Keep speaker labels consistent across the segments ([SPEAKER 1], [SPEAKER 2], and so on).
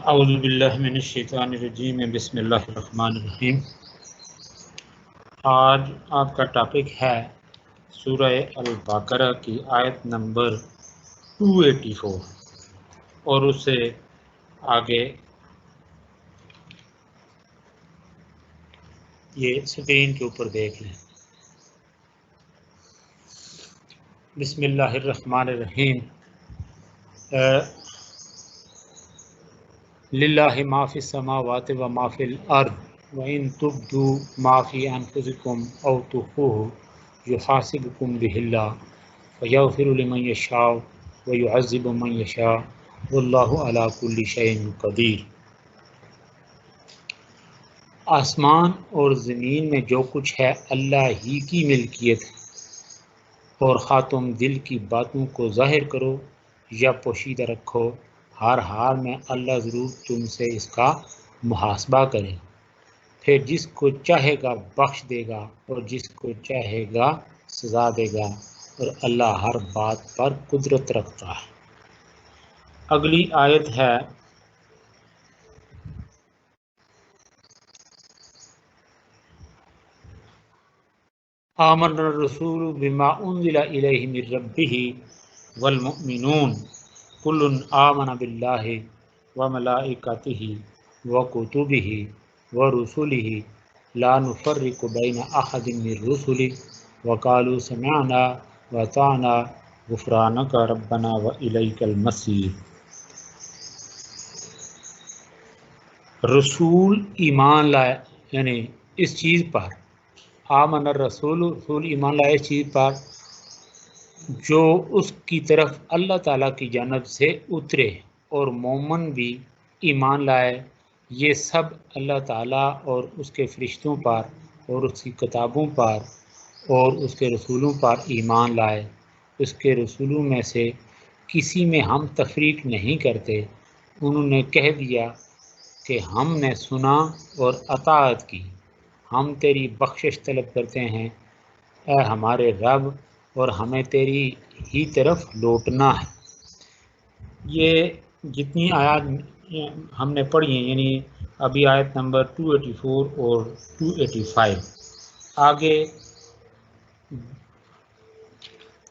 [SPEAKER 1] اعوذ باللہ من الشیطان الرجیم بسم اللہ الرحمن الرحیم۔ آج آپ کا ٹاپک ہے سورہ البقرہ کی آیت نمبر 284 اور اس سے آگے یہ اسکرین کے اوپر دیکھ لیں۔ بسم اللہ الرحمن الرحیم۔ للہ ما فی السماوات و ما فی الارض وَإِن تُبْدُوا مَا فِي أَنفُسِكُمْ أَوْ تُخْفُوهُ يُحَاسِبْكُم بِهِ اللَّهُ فَيَغْفِرُ لِمَن يَشَاءُ وَيُعَذِّبُ مَن يَشَاءُ وَاللَّهُ عَلَى كُلِّ شَيْءٍ قَدِيرٌ۔ آسمان اور زمین میں جو کچھ ہے اللہ ہی کی ملکیت ہے، اور خواہ تم دل کی باتوں کو ظاہر کرو یا پوشیدہ رکھو، ہر حال میں اللہ ضرور تم سے اس کا محاسبہ کرے، پھر جس کو چاہے گا بخش دے گا اور جس کو چاہے گا سزا دے گا، اور اللہ ہر بات پر قدرت رکھتا ہے۔ اگلی آیت ہے آمن الرسول بما انزل الیہ من ربہ والمؤمنون کل آمن باللہ وملائکتہ وکتبہ ورسلہ لا نفرق بین احد من رسلہ وقالوا سمعنا واطعنا غفرانک ربنا والیک المصیر۔ رسول ایمان لائے، یعنی اس چیز پر آمن الرسول، رسول ایمان لائے اس چیز پر جو اس کی طرف اللہ تعالیٰ کی جانب سے اترے، اور مومن بھی ایمان لائے، یہ سب اللہ تعالیٰ اور اس کے فرشتوں پر اور اس کی کتابوں پر اور اس کے رسولوں پر ایمان لائے۔ اس کے رسولوں میں سے کسی میں ہم تفریق نہیں کرتے، انہوں نے کہہ دیا کہ ہم نے سنا اور اطاعت کی، ہم تیری بخشش طلب کرتے ہیں اے ہمارے رب، اور ہمیں تیری ہی طرف لوٹنا ہے۔ یہ جتنی آیات ہم نے پڑھی ہیں، یعنی ابھی آیت نمبر 284 اور 285، آگے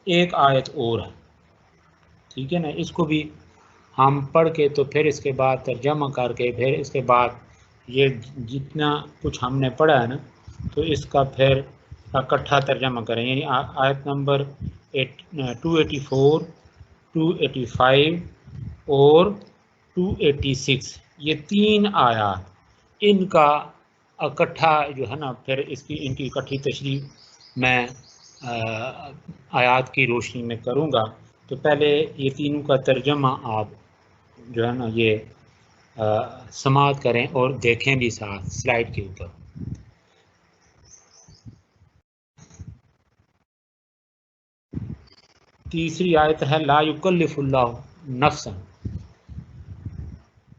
[SPEAKER 1] ایک آیت اور ہے، ٹھیک ہے نا، اس کو بھی ہم پڑھ کے تو پھر اس کے بعد ترجمہ کر کے پھر اس کے بعد یہ جتنا کچھ ہم نے پڑھا ہے نا، تو اس کا پھر اکٹھا ترجمہ کریں، یعنی آیت نمبر 284، 285 اور 286، یہ تین آیات، ان کا اکٹھا جو ہے نا پھر اس کی ان کی اکٹھی تشریح میں آیات کی روشنی میں کروں گا۔ تو پہلے یہ تینوں کا ترجمہ آپ جو ہے نا یہ سماعت کریں اور دیکھیں بھی ساتھ سلائیڈ کے اوپر۔ تیسری آیت ہے لا یکلف اللہ نفسا،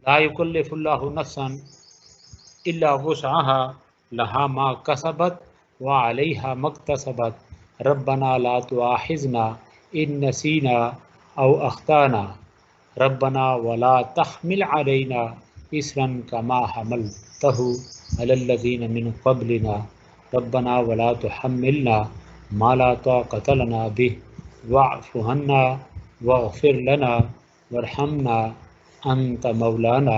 [SPEAKER 1] لا یکلف اللہ نفسا الا وسعها لها ما کسبت وعلیہا ما اکتسبت ربنا لا تؤاخذنا ان نسینا او اخطانا ربنا ولا تحمل علینا اصرا کما حملته علی الذین من قبلنا ربنا ولا تحملنا ما لا طاقة لنا به واعف عنا واغفر لنا وارحمنا انت مولانا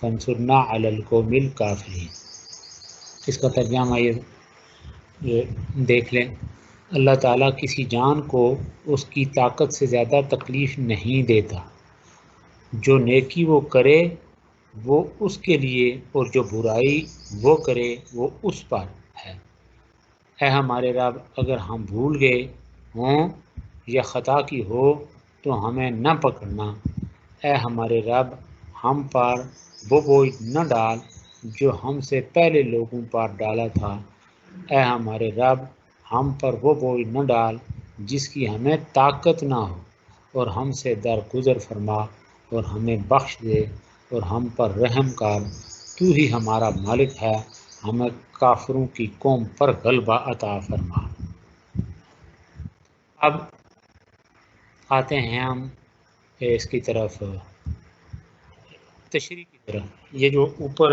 [SPEAKER 1] فانصرنا علی القوم الکافرین۔ اس کا ترجمہ یہ دیکھ لیں، اللہ تعالیٰ کسی جان کو اس کی طاقت سے زیادہ تکلیف نہیں دیتا، جو نیکی وہ کرے وہ اس کے لیے، اور جو برائی وہ کرے وہ اس پر ہے۔ اے ہمارے رب، اگر ہم بھول گئے ہوں یا خطا کی ہو تو ہمیں نہ پکڑنا۔ اے ہمارے رب، ہم پر وہ بوجھ نہ ڈال جو ہم سے پہلے لوگوں پر ڈالا تھا۔ اے ہمارے رب، ہم پر وہ بوجھ نہ ڈال جس کی ہمیں طاقت نہ ہو، اور ہم سے درگزر فرما اور ہمیں بخش دے اور ہم پر رحم کر، تو ہی ہمارا مالک ہے، ہمیں کافروں کی قوم پر غلبہ عطا فرما۔ اب آتے ہیں ہم اس کی طرف تشریح کی طرف یہ جو اوپر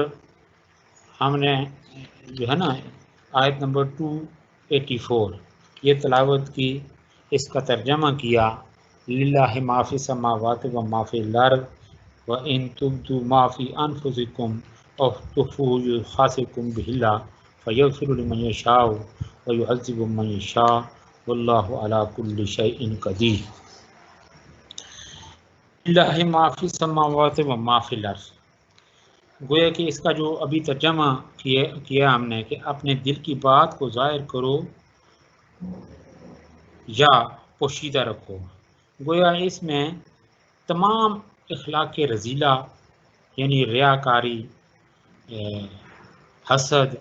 [SPEAKER 1] ہم نے جو ہے نا آیت نمبر 284 یہ تلاوت کی، اس کا ترجمہ کیا للہ ما فی السماوات و ما فی الارض وَإِن تُبْدُوا مَا فِي أَنفُسِكُمْ أَوْ تُخْفُوهُ يُحَاسِبْكُم بِهِ اللَّهُ فَيَغْفِرُ لِمَن يَشَاءُ وَيُعَذِّبُ مَن يَشَاءُ وَاللَّهُ عَلَى كُلِّ شَيْءٍ قَدِيرٌ۔ لِلَّهِ مَا فِي السَّمَاوَاتِ وَمَا فِي الْأَرْضِ، گویا کہ اس کا جو ابھی ترجمہ کیا ہم نے کہ اپنے دل کی بات کو ظاہر کرو یا پوشیدہ رکھو، گویا اس میں تمام اخلاق رذیلہ یعنی ریاکاری، حسد،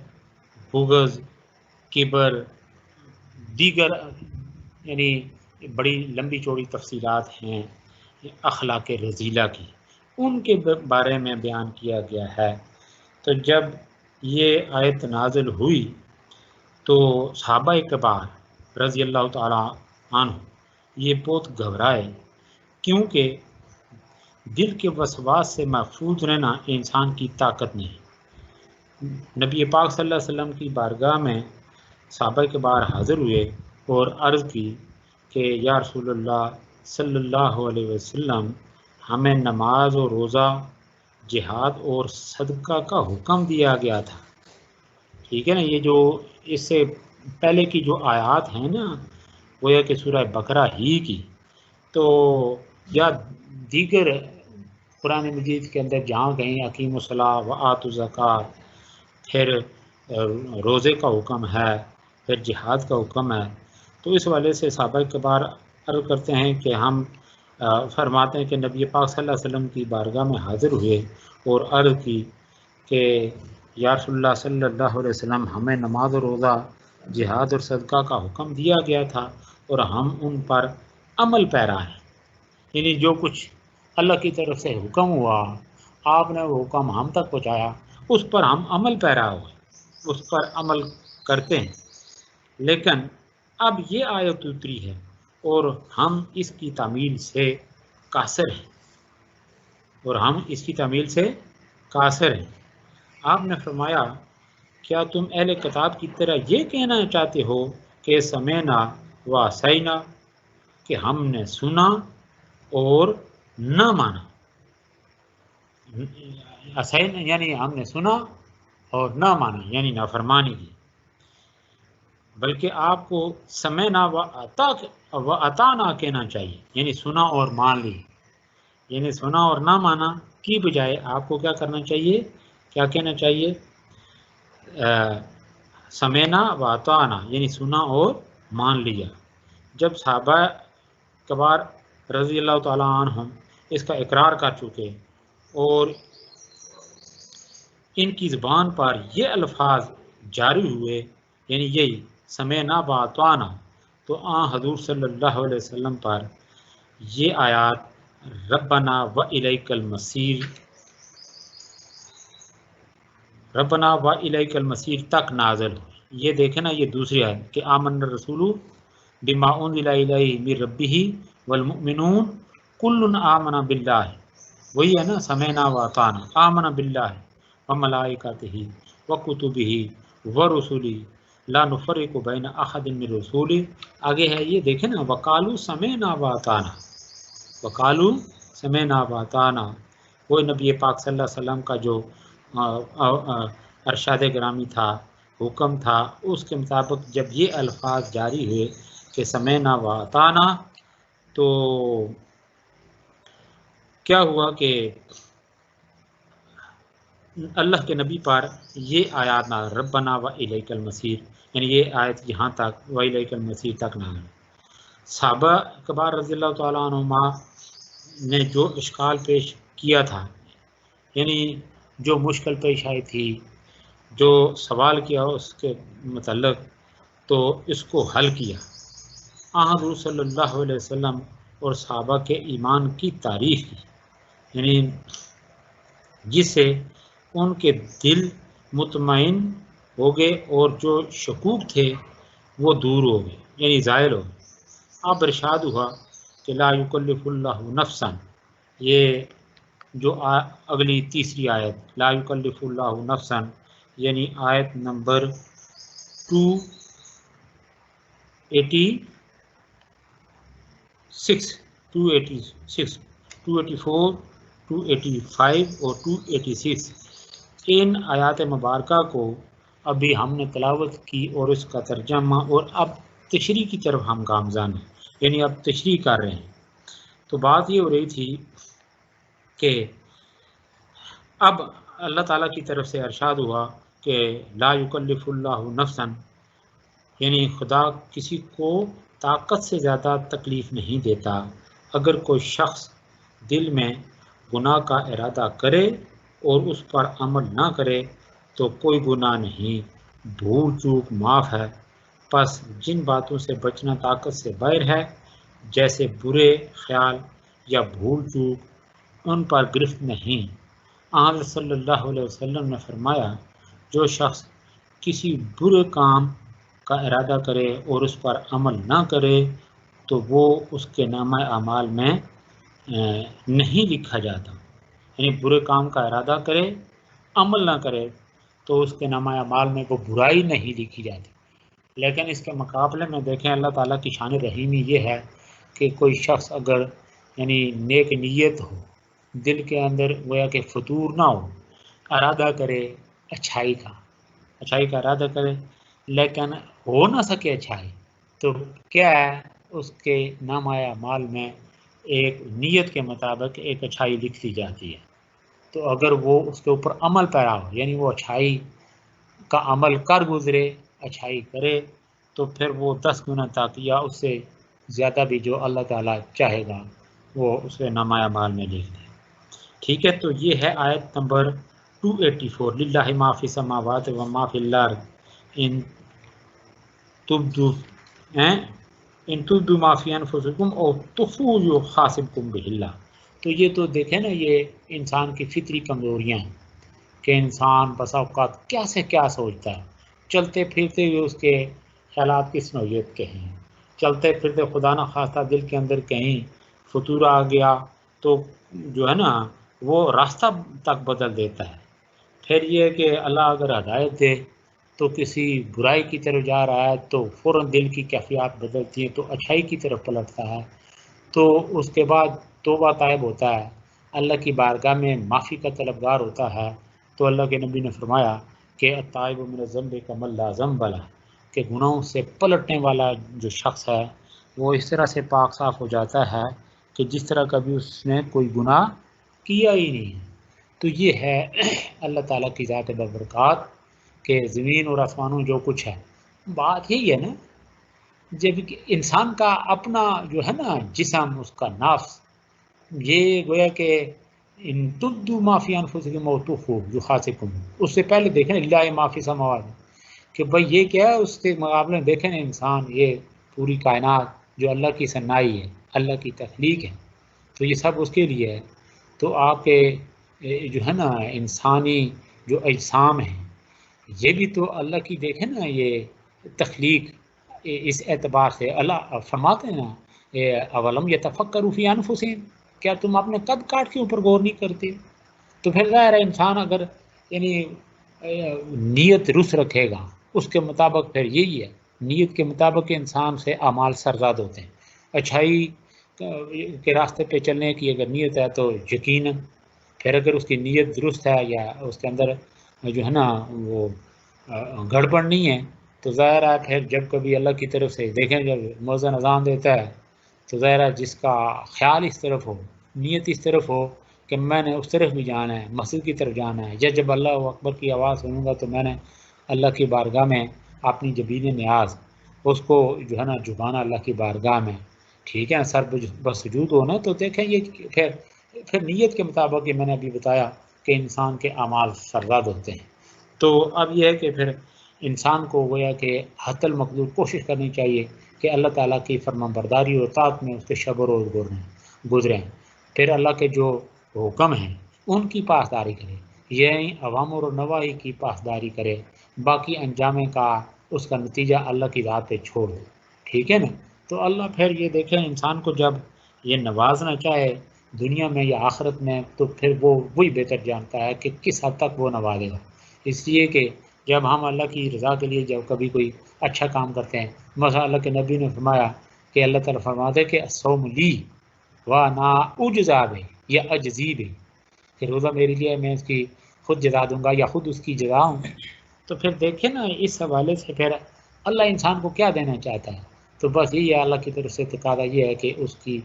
[SPEAKER 1] بغض، کبر، دیگر یعنی بڑی لمبی چوڑی تفصیلات ہیں اخلاق رذیلہ کی، ان کے بارے میں بیان کیا گیا ہے۔ تو جب یہ آیت نازل ہوئی تو صحابہ کبار رضی اللہ تعالیٰ عنہ یہ بہت گھبرائے، کیونکہ دل کے وسواس سے محفوظ رہنا انسان کی طاقت نہیں۔ نبی پاک صلی اللہ علیہ وسلم کی بارگاہ میں صحابہ کے بار حاضر ہوئے اور عرض کی کہ یا رسول اللہ صلی اللہ علیہ وسلم، ہمیں نماز اور روزہ، جہاد اور صدقہ کا حکم دیا گیا تھا، ٹھیک ہے نا۔ یہ جو اس سے پہلے کی جو آیات ہیں نا وہ یہ کہ سورہ بقرہ ہی کی، تو یا دیگر قرآن مجید کے اندر جہاں کہیں اقیم الصلاۃ و آتوا الزکوٰۃ، پھر روزے کا حکم ہے، پھر جہاد کا حکم ہے، تو اس والے سے صحابہ کبار عرض کرتے ہیں کہ ہم فرماتے ہیں کہ نبی پاک صلی اللہ علیہ وسلم کی بارگاہ میں حاضر ہوئے اور عرض کی کہ یا رسول اللہ صلی اللہ علیہ وسلم، ہمیں نماز و روزہ، جہاد اور صدقہ کا حکم دیا گیا تھا اور ہم ان پر عمل پیرا ہیں، یعنی جو کچھ اللہ کی طرف سے حکم ہوا، آپ نے وہ حکم ہم تک پہنچایا، اس پر ہم عمل پیرا ہوئے، اس پر عمل کرتے ہیں۔ لیکن اب یہ آیت اتری ہے اور ہم اس کی تعمیل سے قاصر ہیں، آپ نے فرمایا کیا تم اہل کتاب کی طرح یہ کہنا چاہتے ہو کہ سمعنا و عصینا، کہ ہم نے سنا اور نہ مانا، عصینا یعنی ہم نے سنا اور نہ مانا یعنی نافرمانی کی، بلکہ آپ کو سمعنا و اطعنا کہنا چاہیے، یعنی سنا اور مان لی، یعنی سنا اور نہ مانا کی بجائے آپ کو کیا کرنا چاہیے، کیا کہنا چاہیے، سمعنا و اطعنا یعنی سنا اور مان لیا۔ جب صحابہ کبار رضی اللہ تعالیٰ عنہم اس کا اقرار کر چکے اور ان کی زبان پر یہ الفاظ جاری ہوئے، یعنی یہی سمعنا و اطعنا، تو حضور صلی اللہ علیہ وسلم پر یہ آیات ربنا و الیک المصیر، ربنا و الیک المصیر تک نازل ہوئی۔ یہ دیکھیں نا، یہ دوسری آیت کہ آمن الرسول بما انزل الیہ من ربہ والمؤمنون کل آمن باللہ، وہی ہے نا سمعنا و اطعنا، آمن باللہ وملائکتہ وکتبہ ورسلہ لا نفرق بین احد من رسولہ، آگے ہے یہ دیکھیں نا وقالوا سمعنا و اطعنا، وقالوا سمعنا و اطعنا، وہ نبی پاک صلی اللہ علیہ وسلم کا جو ارشاد گرامی تھا، حکم تھا، اس کے مطابق جب یہ الفاظ جاری ہوئے کہ سمعنا و اطعنا، تو کیا ہوا کہ اللہ کے نبی پر یہ آیات نہ ربنا و الیک المصیر، یعنی یہ آیت یہاں تک و الیک المصیر تک نہ آئی۔ صحابہ کبار رضی اللہ تعالیٰ عنہما نے جو اشکال پیش کیا تھا، یعنی جو مشکل پیش آئی تھی، جو سوال کیا اس کے متعلق، تو اس کو حل کیا۔ حضور صلی اللہ علیہ وسلم اور صحابہ کے ایمان کی تعریف کی، یعنی جس سے ان کے دل مطمئن ہو گئے اور جو شکوک تھے وہ دور ہو گئے، یعنی زائل ہو گئے۔ اب ارشاد ہوا کہ لا یکلف اللہ نفسا، یہ جو اگلی تیسری آیت لا یکلف اللہ نفسا، یعنی آیت نمبر 286 286 284 285 اور 286، ان آیات مبارکہ کو ابھی ہم نے تلاوت کی اور اس کا ترجمہ، اور اب تشریح کی طرف ہم گامزن ہیں، یعنی اب تشریح کر رہے ہیں۔ تو بات یہ ہو رہی تھی کہ اب اللہ تعالیٰ کی طرف سے ارشاد ہوا کہ لا یکلف اللہ نفسا، یعنی خدا کسی کو طاقت سے زیادہ تکلیف نہیں دیتا۔ اگر کوئی شخص دل میں گناہ کا ارادہ کرے اور اس پر عمل نہ کرے تو کوئی گناہ نہیں، بھول چوک معاف ہے۔ پس جن باتوں سے بچنا طاقت سے باہر ہے، جیسے برے خیال یا بھول چوک، ان پر گرفت نہیں۔ آن صلی اللہ علیہ وسلم نے فرمایا، جو شخص کسی برے کام کا ارادہ کرے اور اس پر عمل نہ کرے تو وہ اس کے نامہ اعمال میں نہیں لکھا جاتا، یعنی برے کام کا ارادہ کرے عمل نہ کرے تو اس کے نامہ اعمال میں وہ برائی نہیں لکھی جاتی۔ لیکن اس کے مقابلے میں دیکھیں اللہ تعالیٰ کی شان رحیمی یہ ہے کہ کوئی شخص اگر یعنی نیک نیت ہو، دل کے اندر گویا کہ فطور نہ ہو، ارادہ کرے اچھائی کا ارادہ کرے لیکن ہو نہ سکے اچھائی، تو کیا ہے اس کے نامہ اعمال میں ایک نیت کے مطابق ایک اچھائی لکھ دی جاتی ہے۔ تو اگر وہ اس کے اوپر عمل پیرا ہو، یعنی وہ اچھائی کا عمل کر گزرے، اچھائی کرے، تو پھر وہ 10 گنا تک یا اس سے زیادہ بھی جو اللہ تعالیٰ چاہے گا وہ اس کے نامہ اعمال میں لکھ دے۔ ٹھیک ہے، تو یہ ہے آیت نمبر 284 للہ ما فی السماوات و ما فی الارض ان تبدوا ما فی انفسکم او تخفوہ یحاسبکم بہ اللہ۔ تو یہ تو دیکھیں نا، یہ انسان کی فطری کمزوریاں ہیں کہ انسان بسا اوقات کیا سے کیا سوچتا ہے، چلتے پھرتے ہوئے اس کے خیالات کس نوعیت کے ہیں، چلتے پھرتے خدا نہ خواستہ دل کے اندر کہیں فطور آ گیا تو جو ہے نا وہ راستہ تک بدل دیتا ہے۔ پھر یہ کہ اللہ اگر ہدایت دے تو کسی برائی کی طرف جا رہا ہے تو فوراً دل کی کیفیات بدلتی ہیں تو اچھائی کی طرف پلٹتا ہے، تو اس کے بعد توبہ طائب ہوتا ہے، اللہ کی بارگاہ میں معافی کا طلبگار ہوتا ہے۔ تو اللہ کے نبی نے فرمایا کہ التائب من الذنب کمن لا ذنب لہ، کہ گناہوں سے پلٹنے والا جو شخص ہے وہ اس طرح سے پاک صاف ہو جاتا ہے کہ جس طرح کبھی اس نے کوئی گناہ کیا ہی نہیں۔ تو یہ ہے اللہ تعالیٰ کی ذات ببرکات کہ زمین اور آسمانوں جو کچھ ہے، بات یہی ہے نا، جب انسان کا اپنا جو ہے نا جسم، اس کا نفس، یہ گویا کہ ان تبدوا ما فی انفسکم او تخفوہ یحاسبکم، اس سے پہلے دیکھیں للہ ما فی السماوات، کہ بھئی یہ کیا ہے، اس کے مقابلے میں دیکھیں انسان، یہ پوری کائنات جو اللہ کی صنائی ہے، اللہ کی تخلیق ہے، تو یہ سب اس کے لیے ہے۔ تو آپ کے جو ہے نا انسانی جو اجسام ہیں، یہ بھی تو اللہ کی دیکھیں نا یہ تخلیق، اس اعتبار سے اللہ فرماتے ہیں نا اولم یتفکروا فی انفسہم، کیا تم اپنے قد کاٹ کے اوپر غور نہیں کرتے؟ تو پھر ظاہر ہے انسان اگر یعنی نیت درست رکھے گا اس کے مطابق، پھر یہی ہے نیت کے مطابق انسان سے اعمال سرزاد ہوتے ہیں۔ اچھائی کے راستے پہ چلنے کی اگر نیت ہے تو یقیناً، پھر اگر اس کی نیت درست ہے یا اس کے اندر جو ہے نا وہ گڑبڑ نہیں ہے تو ظاہر ہے پھر جب کبھی اللہ کی طرف سے دیکھیں، جب مؤذن اذان دیتا ہے تو ظاہر ہے جس کا خیال اس طرف ہو، نیت اس طرف ہو کہ میں نے اس طرف بھی جانا ہے، مسجد کی طرف جانا ہے، یا جب اللہ اکبر کی آواز سنوں گا تو میں نے اللہ کی بارگاہ میں اپنی جبین نیاز اس کو جو ہے نا جھکانا اللہ کی بارگاہ میں، ٹھیک ہے، سر بسجود ہونا، تو دیکھیں یہ پھر نیت کے مطابق یہ میں نے ابھی بتایا کہ انسان کے اعمال سرزاد ہوتے ہیں۔ تو اب یہ ہے کہ پھر انسان کو گویا کہ حتی المقدور کوشش کرنی چاہیے کہ اللہ تعالیٰ کی فرمان برداری اور اطاعت میں اس کے شب و روز گزریں، پھر اللہ کے جو حکم ہیں ان کی پاسداری کرے، یعنی اوامر و نواہی کی پاسداری کرے، باقی انجام کا اس کا نتیجہ اللہ کی ذات پہ چھوڑ دے، ٹھیک ہے نا۔ تو اللہ پھر یہ دیکھیں انسان کو جب یہ نوازنا چاہے، دنیا میں یا آخرت میں، تو پھر وہ وہی بہتر جانتا ہے کہ کس حد تک وہ نوازے گا۔ اس لیے کہ جب ہم اللہ کی رضا کے لیے جب کبھی کوئی اچھا کام کرتے ہیں، مثلا اللہ کے نبی نے فرمایا کہ اللہ تعالیٰ فرماتے ہیں کہ الصوم لی وانا اجزا بہ یا اجزی بہ، کہ روزہ میرے لیے، میں اس کی خود جزا دوں گا یا خود اس کی جزا ہوں۔ تو پھر دیکھیں نا اس حوالے سے پھر اللہ انسان کو کیا دینا چاہتا ہے؟ تو بس یہی ہے، اللہ کی طرف سے تقاضا یہ ہے کہ اس کی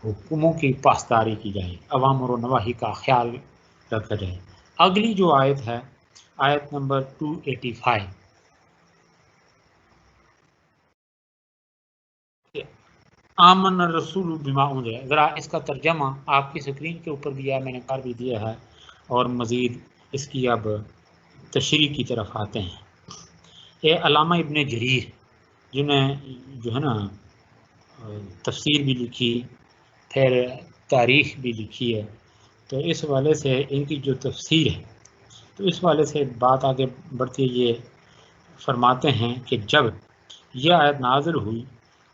[SPEAKER 1] حکموں کی پاسداری کی جائے، اوامر و نواہی کا خیال رکھا جائے۔ اگلی جو آیت ہے آیت نمبر 285، آمن الرسول بما انزل، ذرا اس کا ترجمہ آپ کی اسکرین کے اوپر بھی ہے، میں نے کر بھی دیا ہے، اور مزید اس کی اب تشریح کی طرف آتے ہیں۔ یہ علامہ ابن جریر جنہیں جو ہے نا تفسیر بھی لکھی، پھر تاریخ بھی لکھی ہے، تو اس حوالے سے ان کی جو تفسیر ہے، تو اس حوالے سے بات آگے بڑھتی ہے۔ یہ فرماتے ہیں کہ جب یہ آیت نازل ہوئی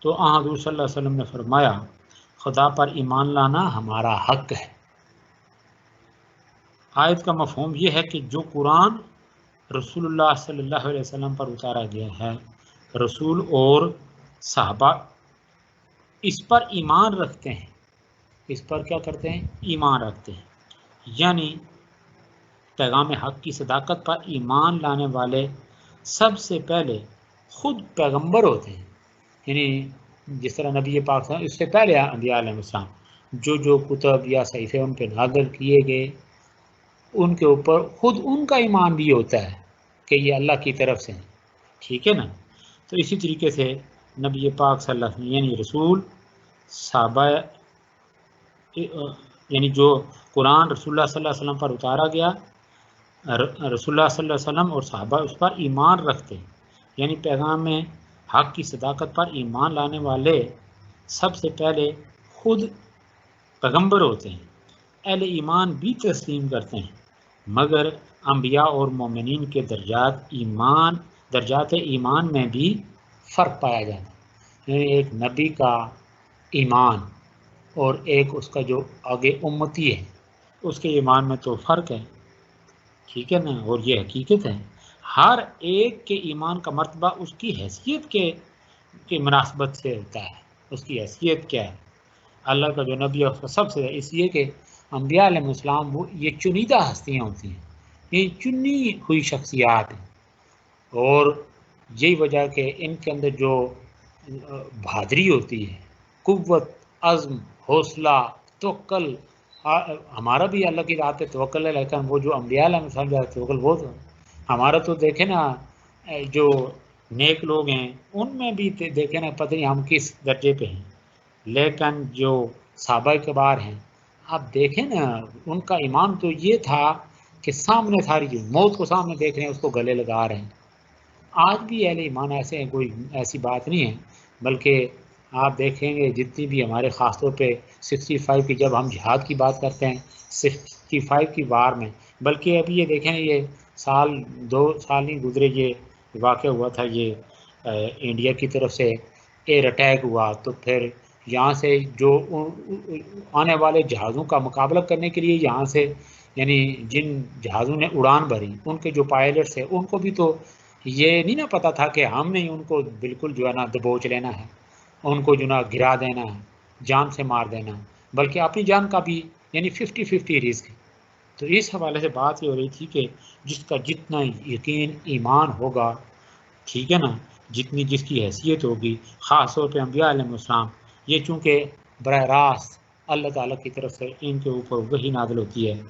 [SPEAKER 1] تو حضور صلی اللہ علیہ وسلم نے فرمایا خدا پر ایمان لانا ہمارا حق ہے۔ آیت کا مفہوم یہ ہے کہ جو قرآن رسول اللہ صلی اللہ علیہ وسلم پر اتارا گیا ہے، رسول اور صحابہ اس پر ایمان رکھتے ہیں، اس پر کیا کرتے ہیں؟ ایمان رکھتے ہیں، یعنی پیغام حق کی صداقت پر ایمان لانے والے سب سے پہلے خود پیغمبر ہوتے ہیں، یعنی جس طرح نبی پاک صلی اللہ علیہ وسلم اس سے پہلے انبیاء علیہ السلام جو کتب یا صحیفے ان پہ نازل کیے گئے، ان کے اوپر خود ان کا ایمان بھی ہوتا ہے کہ یہ اللہ کی طرف سے ہیں، ٹھیک ہے نا۔ تو اسی طریقے سے نبی پاک صلی اللہ علیہ وسلم یعنی رسول، صحابہ، یعنی جو قرآن رسول اللہ صلی اللہ علیہ وسلم پر اتارا گیا، رسول اللہ صلی اللہ علیہ وسلم اور صحابہ اس پر ایمان رکھتے ہیں، یعنی پیغام حق کی صداقت پر ایمان لانے والے سب سے پہلے خود پیغمبر ہوتے ہیں۔ اہل ایمان بھی تسلیم کرتے ہیں، مگر انبیاء اور مومنین کے درجات ایمان میں بھی فرق پایا جاتا ہے، یعنی ایک نبی کا ایمان اور ایک اس کا جو آگے امتی ہے اس کے ایمان میں تو فرق ہے، ٹھیک ہے نا، اور یہ حقیقت ہے۔ ہر ایک کے ایمان کا مرتبہ اس کی حیثیت کے مناسبت سے ہوتا ہے، اس کی حیثیت کیا ہے۔ اللہ کا جو نبی ہے اس کا سب سے، اس لیے کہ انبیاء علیہ السلام وہ یہ چنیدہ ہستیاں ہوتی ہیں، یہ چنی ہوئی شخصیات ہیں، اور یہی وجہ کہ ان کے اندر جو بہادری ہوتی ہے، قوت، عزم، حوصلہ، توکل، ہمارا بھی اللہ کی راہ پہ توکل ہے، لیکن وہ جو انبیاء علیہ السلام جو توکل وہ ہمارا تو دیکھیں نا، جو نیک لوگ ہیں ان میں بھی دیکھیں نا پتہ نہیں ہم کس درجے پہ ہیں، لیکن جو صحابہ کبار ہیں آپ دیکھیں نا ان کا ایمان تو یہ تھا کہ سامنے ساری موت کو سامنے دیکھ رہے ہیں، اس کو گلے لگا رہے ہیں۔ آج بھی اہل ایمان ایسے ہیں، کوئی ایسی بات نہیں ہے، بلکہ آپ دیکھیں گے جتنی بھی ہمارے خاص طور پہ 65 کی جب ہم جہاد کی بات کرتے ہیں 65 کی وار میں، بلکہ ابھی یہ دیکھیں یہ سال 2 سال نہیں گزرے یہ واقعہ ہوا تھا، یہ انڈیا کی طرف سے ایئر اٹیک ہوا، تو پھر یہاں سے جو آنے والے جہازوں کا مقابلہ کرنے کے لیے یہاں سے یعنی جن جہازوں نے اڑان بھری ان کے جو پائلٹس ہیں ان کو بھی تو یہ نہیں نا پتہ تھا کہ ہم نے ان کو بالکل جو ہے نا دبوچ لینا ہے، ان کو جو نا گرا دینا ہے، جان سے مار دینا ہے، بلکہ اپنی جان کا بھی یعنی 50-50 رسک۔ تو اس حوالے سے بات یہ ہو رہی تھی کہ جس کا جتنا یقین ایمان ہوگا، ٹھیک ہے نا، جتنی جس کی حیثیت ہوگی، خاص طور پہ انبیاء علیہ السلام، یہ چونکہ براہ راست اللہ تعالیٰ کی طرف سے ان کے اوپر وحی نازل ہوتی ہے،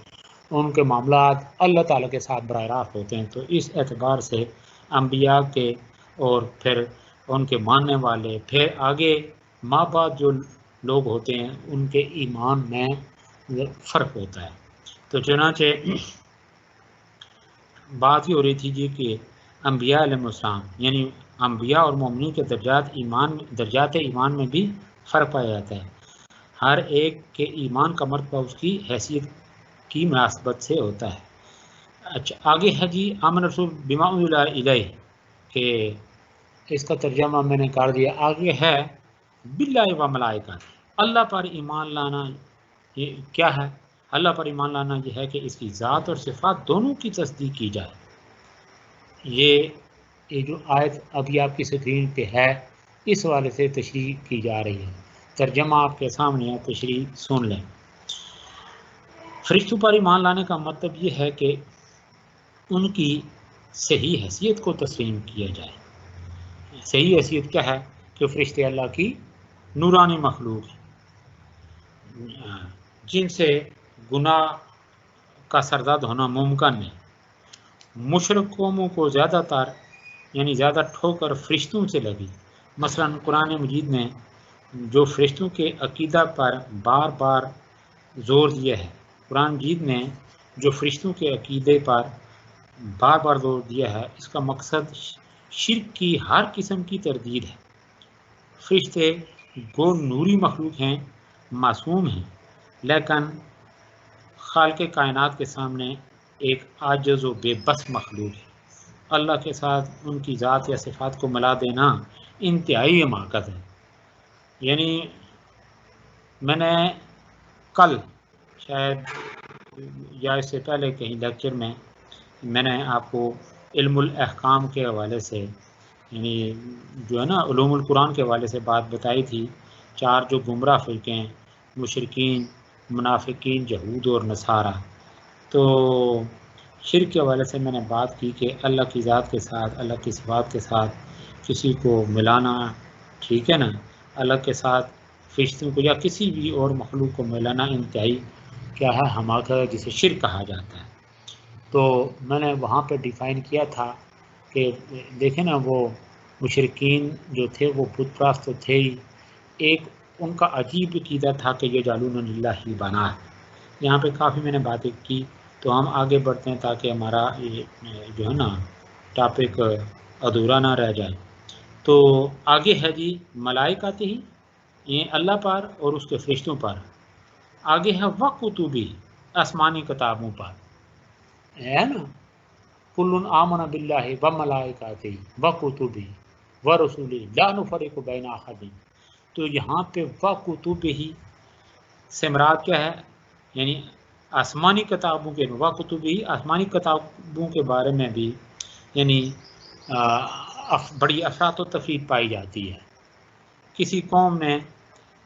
[SPEAKER 1] ان کے معاملات اللہ تعالیٰ کے ساتھ براہ راست ہوتے ہیں، تو اس اعتبار سے انبیاء کے اور پھر ان کے ماننے والے پھر آگے ماں بعد جو لوگ ہوتے ہیں ان کے ایمان میں فرق ہوتا ہے۔ تو چنانچہ بات ہی ہو رہی تھی جی کہ انبیاء علیہ السلام یعنی انبیاء اور مومنین کے درجات ایمان میں بھی فرق پایا جاتا ہے، ہر ایک کے ایمان کا مرتبہ اس کی حیثیت کی مناسبت سے ہوتا ہے۔ اچھا آگے ہے جی آمن رسول بما انزل الیہ، کہ اس کا ترجمہ میں نے کر دیا، آگے ہے باللہ و ملائکہ، اللہ پر ایمان لانا یہ کیا ہے؟ اللہ پر ایمان لانا یہ ہے کہ اس کی ذات اور صفات دونوں کی تصدیق کی جائے۔ یہ جو آیت ابھی آپ کی اسکرین پہ ہے اس حوالے سے تشریح کی جا رہی ہے، ترجمہ آپ کے سامنے ہے، تشریح سن لیں۔ فرشتوں پر ایمان لانے کا مطلب یہ ہے کہ ان کی صحیح حیثیت کو تسلیم کیا جائے۔ صحیح حیثیت کیا ہے؟ کہ فرشتے اللہ کی نورانی مخلوق ہیں جن سے گناہ کا سرزد ہونا ممکن نہیں۔ مشرک قوموں کو زیادہ ٹھوکر فرشتوں سے لگی۔ مثلا قرآن مجید نے جو فرشتوں کے عقیدہ پر بار بار زور دیا ہے، قرآن مجید نے جو فرشتوں کے عقیدے پر بار بار زور دیا ہے، اس کا مقصد شرک کی ہر قسم کی تردید ہے۔ فرشتے گو نوری مخلوق ہیں، معصوم ہیں، لیکن خالق کائنات کے سامنے ایک عاجز و بے بس مخلوق ہے۔ اللہ کے ساتھ ان کی ذات یا صفات کو ملا دینا انتہائی حماقت ہے۔ یعنی میں نے کل شاید یا اس سے پہلے کہیں لیکچر میں نے آپ کو علم الاحکام کے حوالے سے، یعنی جو ہے نا علوم القرآن کے حوالے سے بات بتائی تھی، 4 جو گمراہ فرقے ہیں، مشرکین، منافقین، یہود اور نصارہ۔ تو شرک کے حوالے سے میں نے بات کی کہ اللہ کی ذات کے ساتھ، اللہ کی صفات کے ساتھ کسی کو ملانا، ٹھیک ہے نا، اللہ کے ساتھ فرشتوں کو یا کسی بھی اور مخلوق کو ملانا انتہائی کیا ہے؟ حماقت ہے، جسے شرک کہا جاتا ہے۔ تو میں نے وہاں پہ ڈیفائن کیا تھا کہ دیکھیں نا، وہ مشرکین جو تھے وہ بت پرست تو تھے ہی، ایک ان کا عجیب عقیدہ تھا کہ یہ جعلون للہ بنا ہے۔ یہاں پہ کافی میں نے باتیں کی، تو ہم آگے بڑھتے ہیں تاکہ ہمارا یہ جو ہے نا ٹاپک ادھورا نہ رہ جائے۔ تو آگے ہے جی ملائکہ ہی، یہ اللہ پر اور اس کے فرشتوں پر۔ آگے ہے وکتبی، آسمانی کتابوں پر، ہے نا، کل آمن باللہ وملائکتہ وکتبہ ورسلہ لا نفرق بین احد۔ تو یہاں پہ وکتبہ سے مراد کیا ہے؟ یعنی آسمانی کتابوں کے وکتبہ، آسمانی کتابوں کے بارے میں بھی یعنی بڑی افراط و تفریط پائی جاتی ہے۔ کسی قوم نے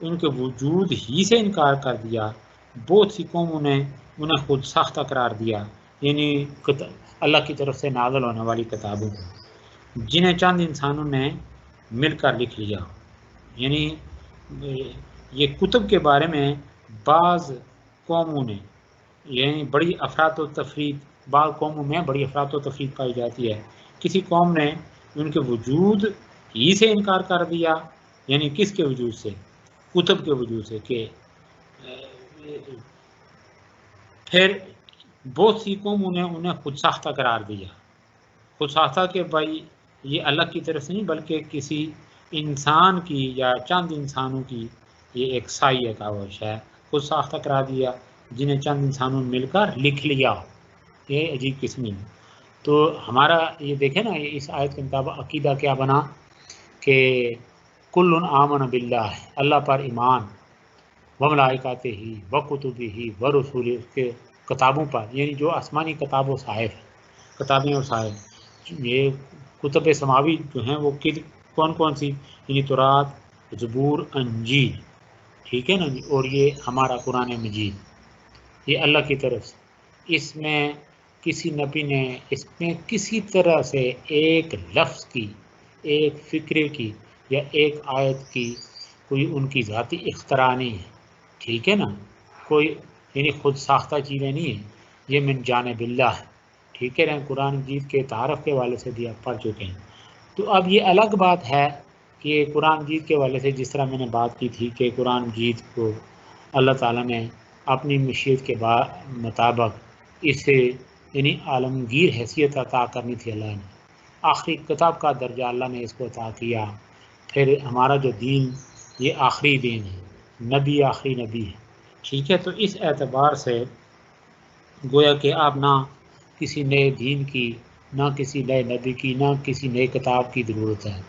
[SPEAKER 1] ان کے وجود ہی سے انکار کر دیا، بہت سی قوموں نے انہیں خود ساختہ قرار دیا، یعنی اللہ کی طرف سے نازل ہونے والی کتابوں کو، جنہیں چند انسانوں نے مل کر لکھ لیا۔ یعنی یہ کتب کے بارے میں بعض قوموں نے یعنی بڑی افراط و تفریط، بعض قوموں میں بڑی افراط و تفریط پائی جاتی ہے۔ کسی قوم نے ان کے وجود ہی سے انکار کر دیا، یعنی کس کے وجود سے؟ کتب کے وجود سے، کہ پھر بہت سی قوموں نے انہیں خود ساختہ قرار دیا۔ خود ساختہ کہ بھائی یہ اللہ کی طرف سے نہیں بلکہ کسی انسان کی یا چند انسانوں کی یہ ایک سائی کاوش ہے، خود ساختہ قرار دیا جنہیں چند انسانوں نے مل کر لکھ لیا۔ یہ عجیب قسمی ہے۔ تو ہمارا یہ دیکھیں نا، اس آیت کے مطابق عقیدہ کیا بنا کہ کل آمن باللہ، اللہ پر ایمان، وملائکتہ ہی وکتبہ ہی ورسلہ، اس کے کتابوں پر، یعنی جو آسمانی کتاب و صحائف، کتابیں اور صحائف، یہ کتب سماوی جو ہیں وہ کون کون سی؟ یعنی تورات، زبور، انجیل، ٹھیک ہے نا جی، اور یہ ہمارا قرآن مجید، یہ اللہ کی طرف سے۔ اس میں کسی نبی نے اس میں کسی طرح سے ایک لفظ کی، ایک فکرے کی یا ایک آیت کی کوئی ان کی ذاتی اختراع نہیں ہے، ٹھیک ہے نا، کوئی یعنی خود ساختہ چیزیں نہیں ہیں، یہ من جانب اللہ ہے، ٹھیک ہے نا۔ قرآن مجید کے تعارف کے حوالے سے بھی آپ پڑھ چکے ہیں۔ تو اب یہ الگ بات ہے کہ قرآن مجید کے حوالے سے جس طرح میں نے بات کی تھی کہ قرآن مجید کو اللہ تعالیٰ نے اپنی مشیت کے مطابق اسے یعنی عالمگیر حیثیت عطا کرنی تھی، اللہ نے آخری کتاب کا درجہ اللہ نے اس کو عطا کیا۔ پھر ہمارا جو دین یہ آخری دین ہے، نبی آخری نبی ہے، ٹھیک ہے۔ تو اس اعتبار سے گویا کہ آپ نہ کسی نئے دین کی، نہ کسی نئے نبی کی، نہ کسی نئے کتاب کی ضرورت ہے،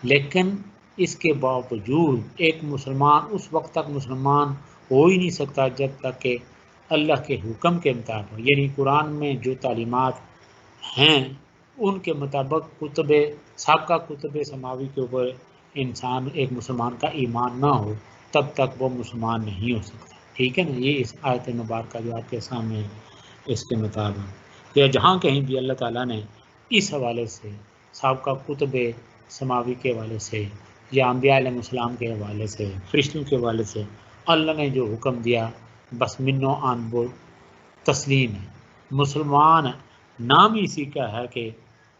[SPEAKER 1] لیکن اس کے باوجود ایک مسلمان اس وقت تک مسلمان ہو ہی نہیں سکتا جب تک کہ اللہ کے حکم کے مطابق، یعنی قرآن میں جو تعلیمات ہیں ان کے مطابق کتب سابقہ کتب سماوی کے اوپر انسان ایک مسلمان کا ایمان نہ ہو تب تک وہ مسلمان نہیں ہو سکتا. ٹھیک ہے نا. یہ اس آیت مبارکہ جو آپ کے سامنے ہے اس کے مطابق، یا جہاں کہیں بھی اللہ تعالیٰ نے اس حوالے سے سابقہ کتب سماوی کے حوالے سے یا انبیاء علیہ السلام کے حوالے سے فرشتوں کے حوالے سے اللہ نے جو حکم دیا بس منو آن وہ تسلیم ہے. مسلمان نام ہی اسی کا ہے کہ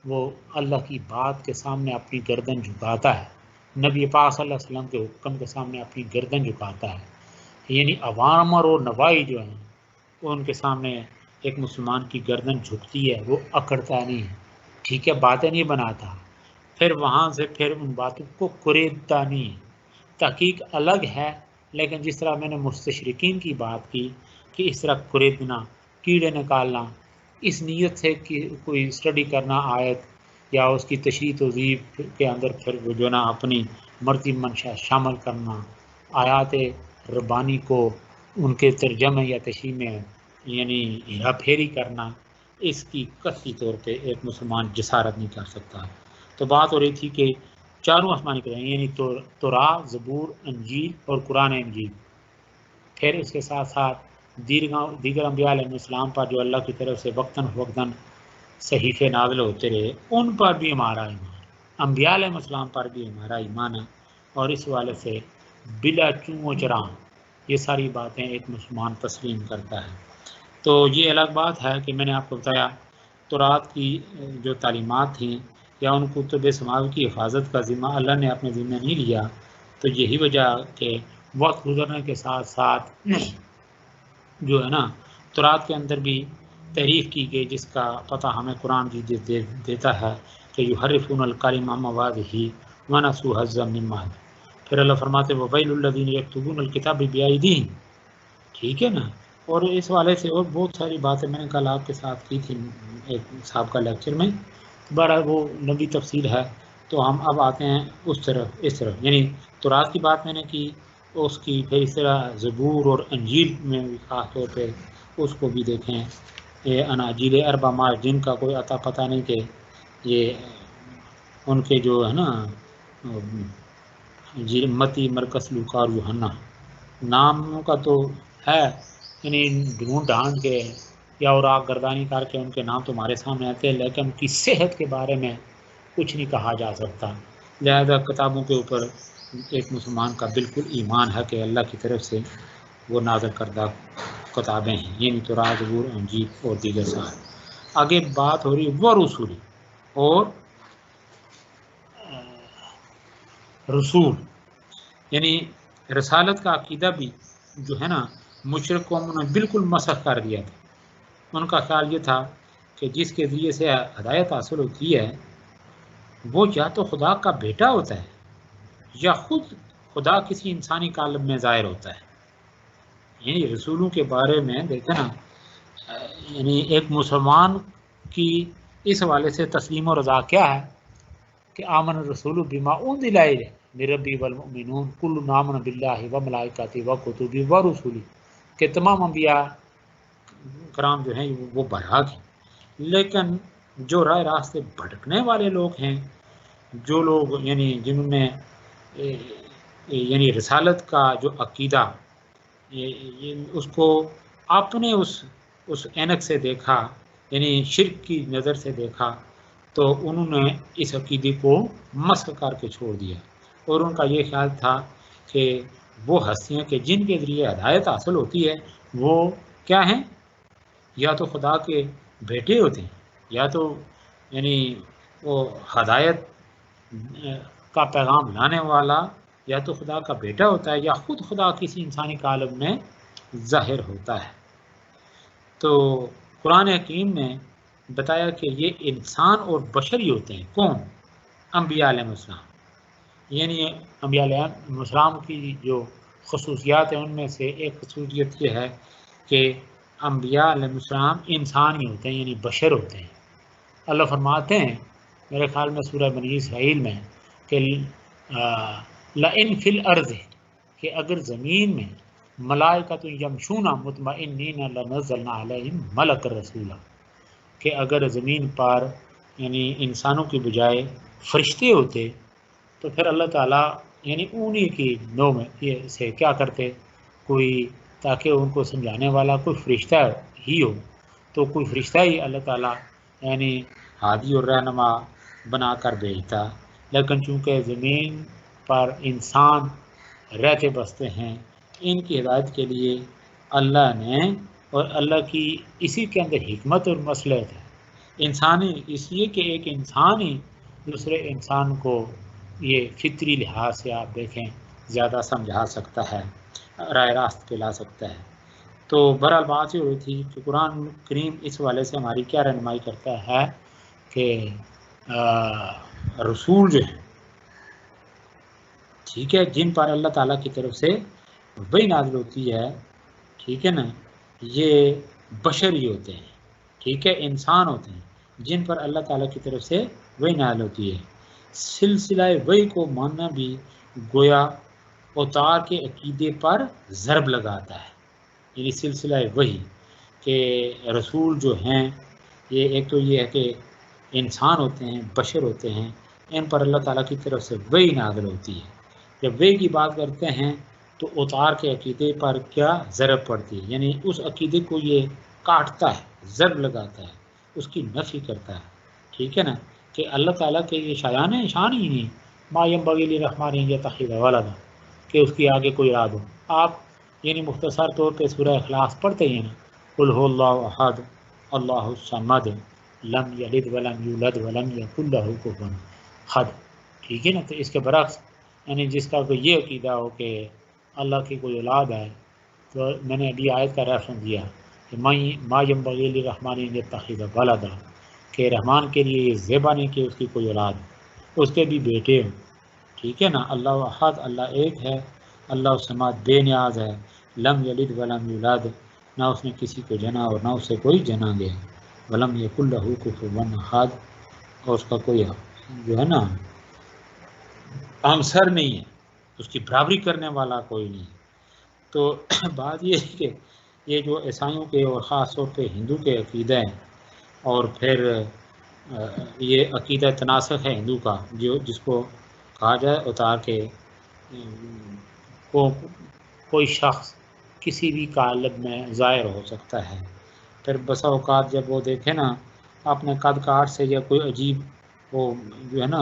[SPEAKER 1] وہ اللہ کی بات کے سامنے اپنی گردن جھکاتا ہے، نبی پاک صلی اللہ علیہ وسلم کے حکم کے سامنے اپنی گردن جھکاتا ہے. یعنی عوامر اور نوائی جو ہیں ان کے سامنے ایک مسلمان کی گردن جھکتی ہے، وہ اکڑتا نہیں ہے. ٹھیک ہے، باتیں نہیں بناتا، پھر وہاں سے پھر ان باتوں کو قریدتا نہیں. تحقیق الگ ہے، لیکن جس طرح میں نے مستشرقین کی بات کی کہ اس طرح قریدنا، کیڑے نکالنا، اس نیت سے کہ کوئی اسٹڈی کرنا آیت یا اس کی تشریح توضیح کے اندر پھر وہ جو نا اپنی مرضی منشا شامل کرنا، آیات ربانی کو ان کے ترجمے یا تشریح میں یعنی ہیرا پھیری کرنا، اس کی قطعی طور پہ ایک مسلمان جسارت نہیں کر سکتا. تو بات ہو رہی تھی کہ چاروں آسمانی کتابیں یعنی توراۃ، زبور، انجیل اور قرآن انجیل، پھر اس کے ساتھ ساتھ دیگر انبیاء علیہ السلام پر جو اللہ کی طرف سے وقتاً فوقتاً صحیفے نازل ہوتے رہے، ان پر بھی ہمارا ایمان، انبیاء علیہ السلام پر بھی ہمارا ایمان ہے. اور اس حوالے سے بلا چوں و چراں یہ ساری باتیں ایک مسلمان تسلیم کرتا ہے. تو یہ الگ بات ہے کہ میں نے آپ کو بتایا توراۃ کی جو تعلیمات تھیں یا ان کتب سماوی کی حفاظت کا ذمہ اللہ نے اپنے ذمہ نہیں لیا. تو یہی وجہ کہ وقت گزرنے کے ساتھ ساتھ جو ہے نا توراۃ کے اندر بھی تحریف کی گئی، جس کا پتہ ہمیں قرآن بھی دیتا ہے کہ یحرفون الکلم عن مواضعہ ونسوا حظا مما. پھر اللہ فرماتے وویل للذین یکتبون الکتاب بایدیہم. ٹھیک ہے نا. اور اس والے سے اور بہت ساری باتیں میں نے کل آپ کے ساتھ کی تھی ایک صاحب کا لیکچر میں، بڑا وہ لمبی تفصیل ہے. تو ہم اب آتے ہیں اس طرف یعنی توراۃ کی بات میں نے کی، اس کی پھر اس طرح زبور اور انجیل میں بھی خاص طور پہ اس کو بھی دیکھیں. یہ اناجیل اربع مار جن کا کوئی عطا پتہ نہیں کہ یہ ان کے جو ہے نا متی، مرکز، لوکا اور یوحنا ناموں کا تو ہے، یعنی ڈھونڈ ڈھانڈ کے یا اور آگ گردانی کر کے ان کے نام تمہارے سامنے آتے ہیں، لیکن ان کی صحت کے بارے میں کچھ نہیں کہا جا سکتا. لہذا کتابوں کے اوپر ایک مسلمان کا بالکل ایمان ہے کہ اللہ کی طرف سے وہ نازل کردہ کتابیں ہیں، یعنی توراۃ، زبور، انجیل اور دیگر سارے. آگے بات ہو رہی ہے وہ رسول اور رسول، یعنی رسالت کا عقیدہ بھی جو ہے نا مشرک قوموں نے بالکل مسخ کر دیا تھا. ان کا خیال یہ تھا کہ جس کے ذریعے سے ہدایت حاصل ہوتی ہے وہ یا تو خدا کا بیٹا ہوتا ہے یا خود خدا کسی انسانی عالم میں ظاہر ہوتا ہے. یعنی رسولوں کے بارے میں دیکھیں نا، یعنی ایک مسلمان کی اس حوالے سے تسلیم و رضا کیا ہے کہ آمن الرسول بما انزل الیہ من ربہ والمؤمنون کل آمن باللہ وملائکتہ وکتبہ ورسلہ، کہ تمام انبیاء کرام جو ہیں وہ برحق ہیں. لیکن جو راہ راستے بھٹکنے والے لوگ ہیں، جو لوگ یعنی جنہوں نے یعنی رسالت کا جو عقیدہ اس کو اپنے اس اینک سے دیکھا، یعنی شرک کی نظر سے دیکھا، تو انہوں نے اس عقیدے کو مسخ کر کے چھوڑ دیا. اور ان کا یہ خیال تھا کہ وہ ہستیاں کہ جن کے ذریعے ہدایت حاصل ہوتی ہے وہ کیا ہیں، یا تو خدا کے بیٹے ہوتے ہیں، یا تو یعنی وہ ہدایت کا پیغام لانے والا یا تو خدا کا بیٹا ہوتا ہے یا خود خدا کسی انسانی عالم میں ظاہر ہوتا ہے. تو قرآن حکیم نے بتایا کہ یہ انسان اور بشر ہی ہوتے ہیں. کون؟ انبیاء علیہ السلام. یعنی انبیاء علیہ السلام کی جو خصوصیات ہیں ان میں سے ایک خصوصیت یہ ہے کہ انبیاء علیہ السلام انسان ہی ہوتے ہیں، یعنی بشر ہوتے ہیں. اللہ فرماتے ہیں میرے خیال میں سورہ بنی اسرائیل میں کہ لئن فی الارض، کہ اگر زمین میں ملائکۃ یمشون مطمئنین لنزلنا علیہم ملک رسولا، کہ اگر زمین پر یعنی انسانوں کی بجائے فرشتے ہوتے تو پھر اللہ تعالیٰ یعنی انہی کی نو میں یہ سے کیا کرتے، کوئی تاکہ ان کو سمجھانے والا کوئی فرشتہ ہی ہو، تو کوئی فرشتہ ہی اللہ تعالیٰ یعنی ہادی اور رہنما بنا کر بھیجتا، لیکن چونکہ زمین پر انسان رہتے بستے ہیں، ان کی ہدایت کے لیے اللہ نے، اور اللہ کی اسی کے اندر حکمت اور مصلحت ہے انسانی، اس لیے کہ ایک انسان ہی دوسرے انسان کو یہ فطری لحاظ سے آپ دیکھیں زیادہ سمجھا سکتا ہے، راہ راست پہ لا سکتا ہے۔ تو بہرحال بات یہ ہوئی تھی کہ قرآن کریم اس والے سے ہماری کیا رہنمائی کرتا ہے کہ رسول جو ہیں، ٹھیک ہے، جن پر اللہ تعالیٰ کی طرف سے وحی نازل ہوتی ہے، ٹھیک ہے نا، یہ بشر ہی ہوتے ہیں، ٹھیک ہے، انسان ہوتے ہیں جن پر اللہ تعالیٰ کی طرف سے وحی نازل ہوتی ہے۔ سلسلہ وحی کو ماننا بھی گویا اوتار کے عقیدے پر ضرب لگاتا ہے، یعنی سلسلہ وحی کہ رسول جو ہیں یہ ایک تو یہ ہے کہ انسان ہوتے ہیں، بشر ہوتے ہیں، ان پر اللہ تعالیٰ کی طرف سے وحی نازل ہوتی ہے۔ جب وحی کی بات کرتے ہیں تو اوتار کے عقیدے پر کیا ضرب پڑتی ہے، یعنی اس عقیدے کو یہ کاٹتا ہے، ضرب لگاتا ہے، اس کی نفی کرتا ہے، ٹھیک ہے نا، کہ اللہ تعالیٰ کے یہ شایان ہی نہیں، ما ینبغی للرحمن ان یتخذ ولدا، کہ اس کی آگے کوئی اراد ہو۔ آپ یعنی مختصر طور پہ سورہ اخلاص پڑھتے ہیں نا، قل هو اللہ احد اللہ الصمد لم یلد ولم یولد ولم یکن لہ کفوا احد، ٹھیک ہے نا، تو اس کے برعکس یعنی جس کا کوئی یہ عقیدہ ہو کہ اللہ کی کوئی اولاد ہے، تو میں نے ابھی آیت کا ریفرنس دیا کہ ما ینبغی للرحمن ان یتخذ ولدا، کہ رحمان کے لیے یہ زیبا نہیں کہ اس کی کوئی اولاد، اس کے بھی بیٹے ہوں، ٹھیک ہے نا۔ اللہ احد، اللہ ایک ہے، اللہ الصمد بے نیاز ہے، لم یلد ولم یولد، نہ اس نے کسی کو جنا اور نہ اس سے کوئی جنا گیا، ولم یکن لہ کفوا احد، اور اس کا کوئی جو ہے نا ہمسر نہیں ہے، اس کی برابری کرنے والا کوئی نہیں۔ تو بات یہ ہے کہ یہ جو عیسائیوں کے اور خاص طور پہ ہندو کے عقیدہ ہیں، اور پھر یہ عقیدہ تناسخ ہے ہندو کا، جو جس کو کہا جائے اتار کے کوئی شخص کسی بھی قالب میں ظاہر ہو سکتا ہے، پھر بسا اوقات جب وہ دیکھے نا اپنے قد کاٹ سے یا کوئی عجیب وہ جو ہے نا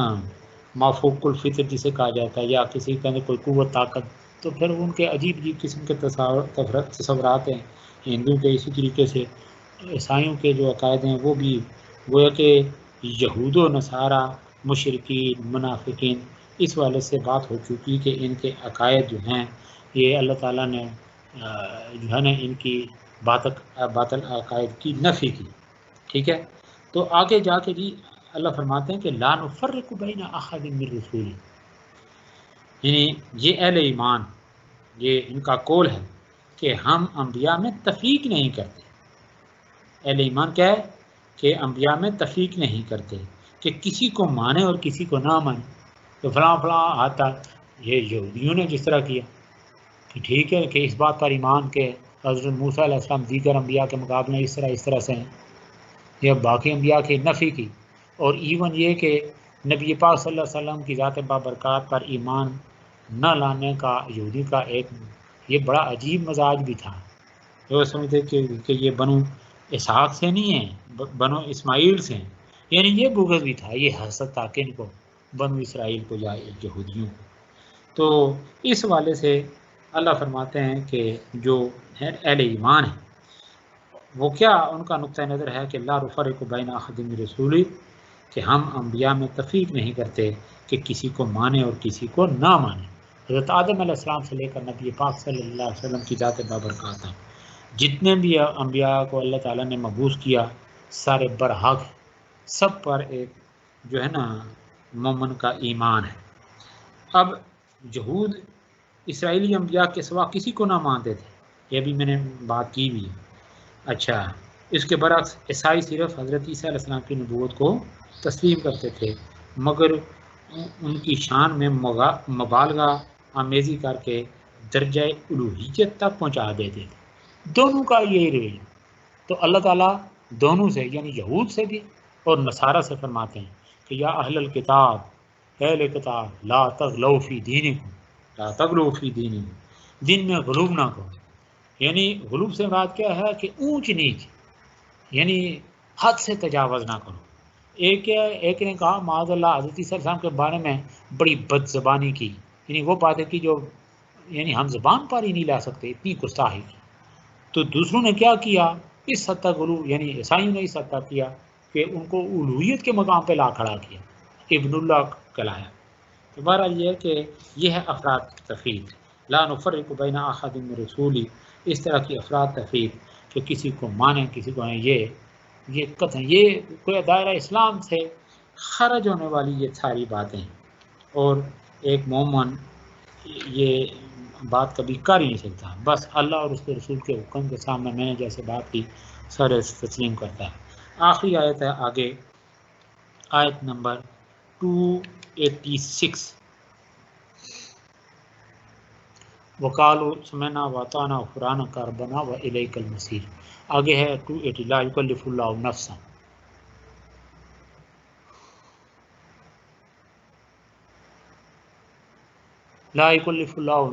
[SPEAKER 1] مافوق الفطر جسے کہا جاتا ہے، یا کسی کے اندر کوئی قوت طاقت، تو پھر ان کے عجیب عجیب قسم کے تصورات ہیں ہندو کے۔ اسی طریقے سے عیسائیوں کے جو عقائد ہیں وہ بھی گویا کہ یہود و نصارہ، مشرکین، منافقین، اس والے سے بات ہو چکی کہ ان کے عقائد جو ہیں یہ اللہ تعالیٰ نے جو ہے نا ان کی باطل عقائد کی نفی کی، ٹھیک ہے۔ تو آگے جا کے جی اللہ فرماتے ہیں کہ لا نفرق بین احد من رسول، یعنی یہ اہل ایمان، یہ ان کا قول ہے کہ ہم انبیاء میں تفریق نہیں کرتے۔ اہل ایمان کیا ہے کہ انبیاء میں تفریق نہیں کرتے، کہ کسی کو مانے اور کسی کو نہ مانے، تو فلاں فلاں آتا یہ یہودیوں نے جس طرح کیا کہ ٹھیک ہے کہ اس بات پر ایمان کے حضرت موسیٰ علیہ السلام دیگر انبیاء کے مقابلے اس طرح سے ہیں، یا باقی انبیاء کی نفی کی، اور ایون یہ کہ نبی پاک صلی اللہ علیہ وسلم کی ذات بابرکات پر ایمان نہ لانے کا یہودی کا ایک یہ بڑا عجیب مزاج بھی تھا، جو سمجھتے کہ یہ بنو اسحاق سے نہیں ہیں، بنو اسماعیل سے ہیں، یعنی یہ بغض بھی تھا، یہ حسد تھا کہ ان کو بنو اسرائیل کو یا یہودیوں کو۔ تو اس والے سے اللہ فرماتے ہیں کہ جو اہل ایمان ہیں وہ کیا ان کا نقطہ نظر ہے کہ لا نفرق بین احد من رسول، کہ ہم انبیاء میں تفریق نہیں کرتے کہ کسی کو مانے اور کسی کو نہ مانے۔ حضرت آدم علیہ السلام سے لے کر نبی پاک صلی اللہ علیہ وسلم کی ذات بابرکات ہیں، جتنے بھی انبیاء کو اللہ تعالیٰ نے مبعوث کیا سارے برحق، سب پر ایک جو ہے نا مومن کا ایمان ہے۔ اب یہود اسرائیلی انبیاء کے سوا کسی کو نہ مانتے تھے، یہ بھی میں نے بات کی بھی ہے۔ اچھا، اس کے برعکس عیسائی صرف حضرت عیسیٰ علیہ السلام کی نبوت کو تسلیم کرتے تھے، مگر ان کی شان میں مبالغہ آمیزی کر کے درجہ الوہیت تک پہنچا دیتے تھے، دونوں کا یہی رویہ۔ تو اللہ تعالیٰ دونوں سے یعنی یہود سے بھی اور نصارہ سے فرماتے ہیں کہ یا اہل الکتاب، اہل کتاب لا تغلوا فی دینکم، لا تغلوا فی دینکم، دین میں غلو نہ کرو۔ یعنی غلو سے مراد کیا ہے کہ اونچ نیچ، یعنی حد سے تجاوز نہ کرو۔ ایک نے کہا معاذ اللہ حضرت صلی اللہ علیہ وسلم کے بارے میں بڑی بد زبانی کی، یعنی وہ باتیں کی جو یعنی ہم زبان پر ہی نہیں لا سکتے، اتنی گستاخی کی۔ تو دوسروں نے کیا کیا، اس حد تک غلو، یعنی عیسائیوں نے اس حد تک کیا کہ ان کو الوہیت کے مقام پہ لا کھڑا کیا، ابن اللہ کہلایا۔ تو بہرحال یہ ہے کہ یہ ہے افراد تفرید، لا نفرق بین احد من رسولی، اس طرح کی افراد تفرید کہ کسی کو مانے کسی کو یہ قطعا یہ کوئی دائرہ اسلام سے خارج ہونے والی یہ ساری باتیں ہیں، اور ایک مومن یہ بات کبھی کر ہی نہیں سکتا، بس اللہ اور اس کے رسول کے حکم کے سامنے میں نے جیسے بات کی سر تسلیم کرتا ہے۔ آخری آیت ہے آگے، آیت نمبر 286، وقالوا سمعنا واطعنا غفرانک ربنا والیک المصیر۔ آگے ہے 280، لا یکلف اللہ نفسا، لا یکلف اللہ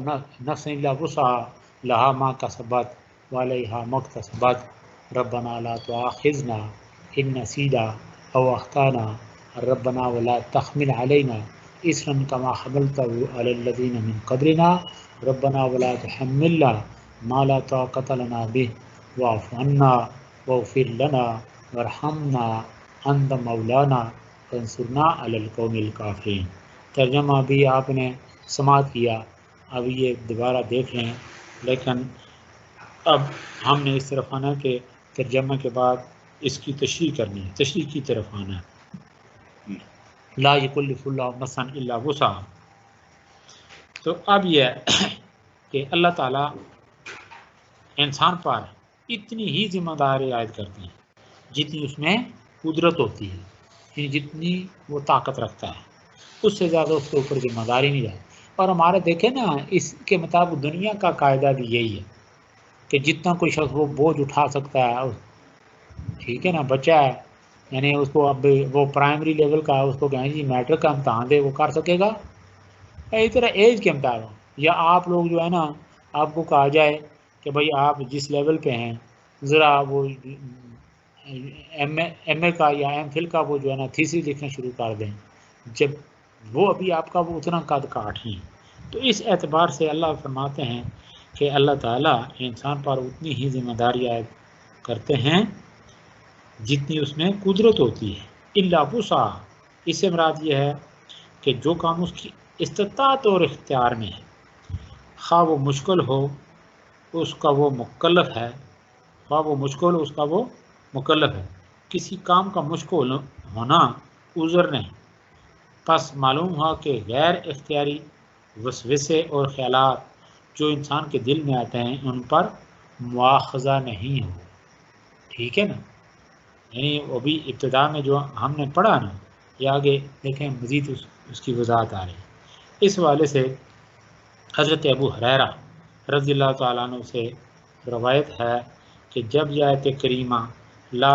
[SPEAKER 1] نفسا الا وسعها لها ما کسبت وعلیہا ما اکتسبت ربنا لا تؤاخذنا ان نسینا او اخطانا ربنا ولا تحمل علینا اصرا کما حملته علی الذین من قبلنا ربنا ولا تحملنا ما لا طاقة لنا به واعف عنا واغفر لنا وارحمنا انت مولانا فانصرنا علی القوم الکافرین۔ ترجمہ بھی آپ نے سماعت کیا، اب یہ دوبارہ دیکھ لیں، لیکن اب ہم نے اس طرف آنا کہ ترجمہ کے بعد اس کی تشریح کرنی ہے، تشریح کی طرف آنا ہے، لا یکلف اللہ نفسا الا وسعها۔ تو اب یہ ہے کہ اللہ تعالیٰ انسان پر اتنی ہی ذمہ داری عائد کرتے ہیں جتنی اس میں قدرت ہوتی ہے، یعنی جتنی وہ طاقت رکھتا ہے، اس سے زیادہ اس کے اوپر ذمہ داری نہیں جاتی۔ اور ہمارے دیکھیں نا، اس کے مطابق دنیا کا قاعدہ بھی یہی ہے کہ جتنا کوئی شخص وہ بوجھ اٹھا سکتا ہے، ٹھیک ہے نا، بچہ ہے یعنی اس کو اب وہ پرائمری لیول کا اس کو کہیں جی میٹرک کا امتحان دے، وہ کر سکے گا؟ اسی طرح ایج کے مطابق، یا آپ لوگ جو ہے نا، آپ کو کہا جائے کہ بھائی آپ جس لیول پہ ہیں ذرا وہ ایم اے کا یا ایم فل کا وہ جو ہے نا تھیسری لکھنا شروع کر دیں، جب وہ ابھی آپ کا وہ اتنا قد کاٹ ہی۔ تو اس اعتبار سے اللہ فرماتے ہیں کہ اللہ تعالیٰ انسان پر اتنی ہی ذمہ داری عائد کرتے ہیں جتنی اس میں قدرت ہوتی ہے، الا وسعها۔ اس سے مراد یہ ہے کہ جو کام اس کی استطاعت اور اختیار میں ہے، خواہ وہ مشکل ہو اس کا وہ مکلف ہے، خواہ وہ مشکل ہو اس کا وہ مکلف ہے۔ کسی کام کا مشکل ہونا عذر نہیں، پس معلوم ہوا کہ غیر اختیاری وسوسے اور خیالات جو انسان کے دل میں آتے ہیں ان پر مواخذہ نہیں ہو، ٹھیک ہے نا۔ یعنی وہ بھی ابتدا میں جو ہم نے پڑھا نا، یہ آگے دیکھیں مزید اس کی وضاحت آ رہی ہے۔ اس والے سے حضرت ابو ہریرہ رضی اللہ تعالیٰ عنہ سے روایت ہے کہ جب یہ آیت کریمہ لا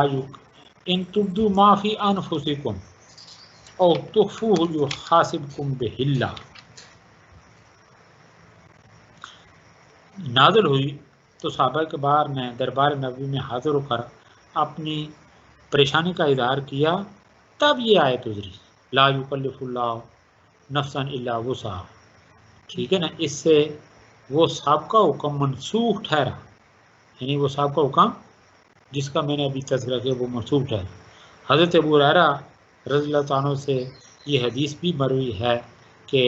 [SPEAKER 1] ان تبدوا ما فی انفسکم او تخفوہ یحاسبکم بہ اللہ نازل ہوئی تو صحابہ کے بار میں دربار نبوی میں حاضر ہو کر اپنی پریشانی کا اظہار کیا، تب یہ آیت اتری، لا یکلف اللہ نفسا الا وسعها، ٹھیک ہے نا۔ اس سے وہ سابقہ حکم منسوخ ٹھہرا، یعنی وہ سابقہ حکم جس کا میں نے ابھی تذکرہ کیا وہ منسوخ ٹھہرا۔ حضرت ابو ہریرہ رضی اللہ عنہ سے یہ حدیث بھی مروی ہے کہ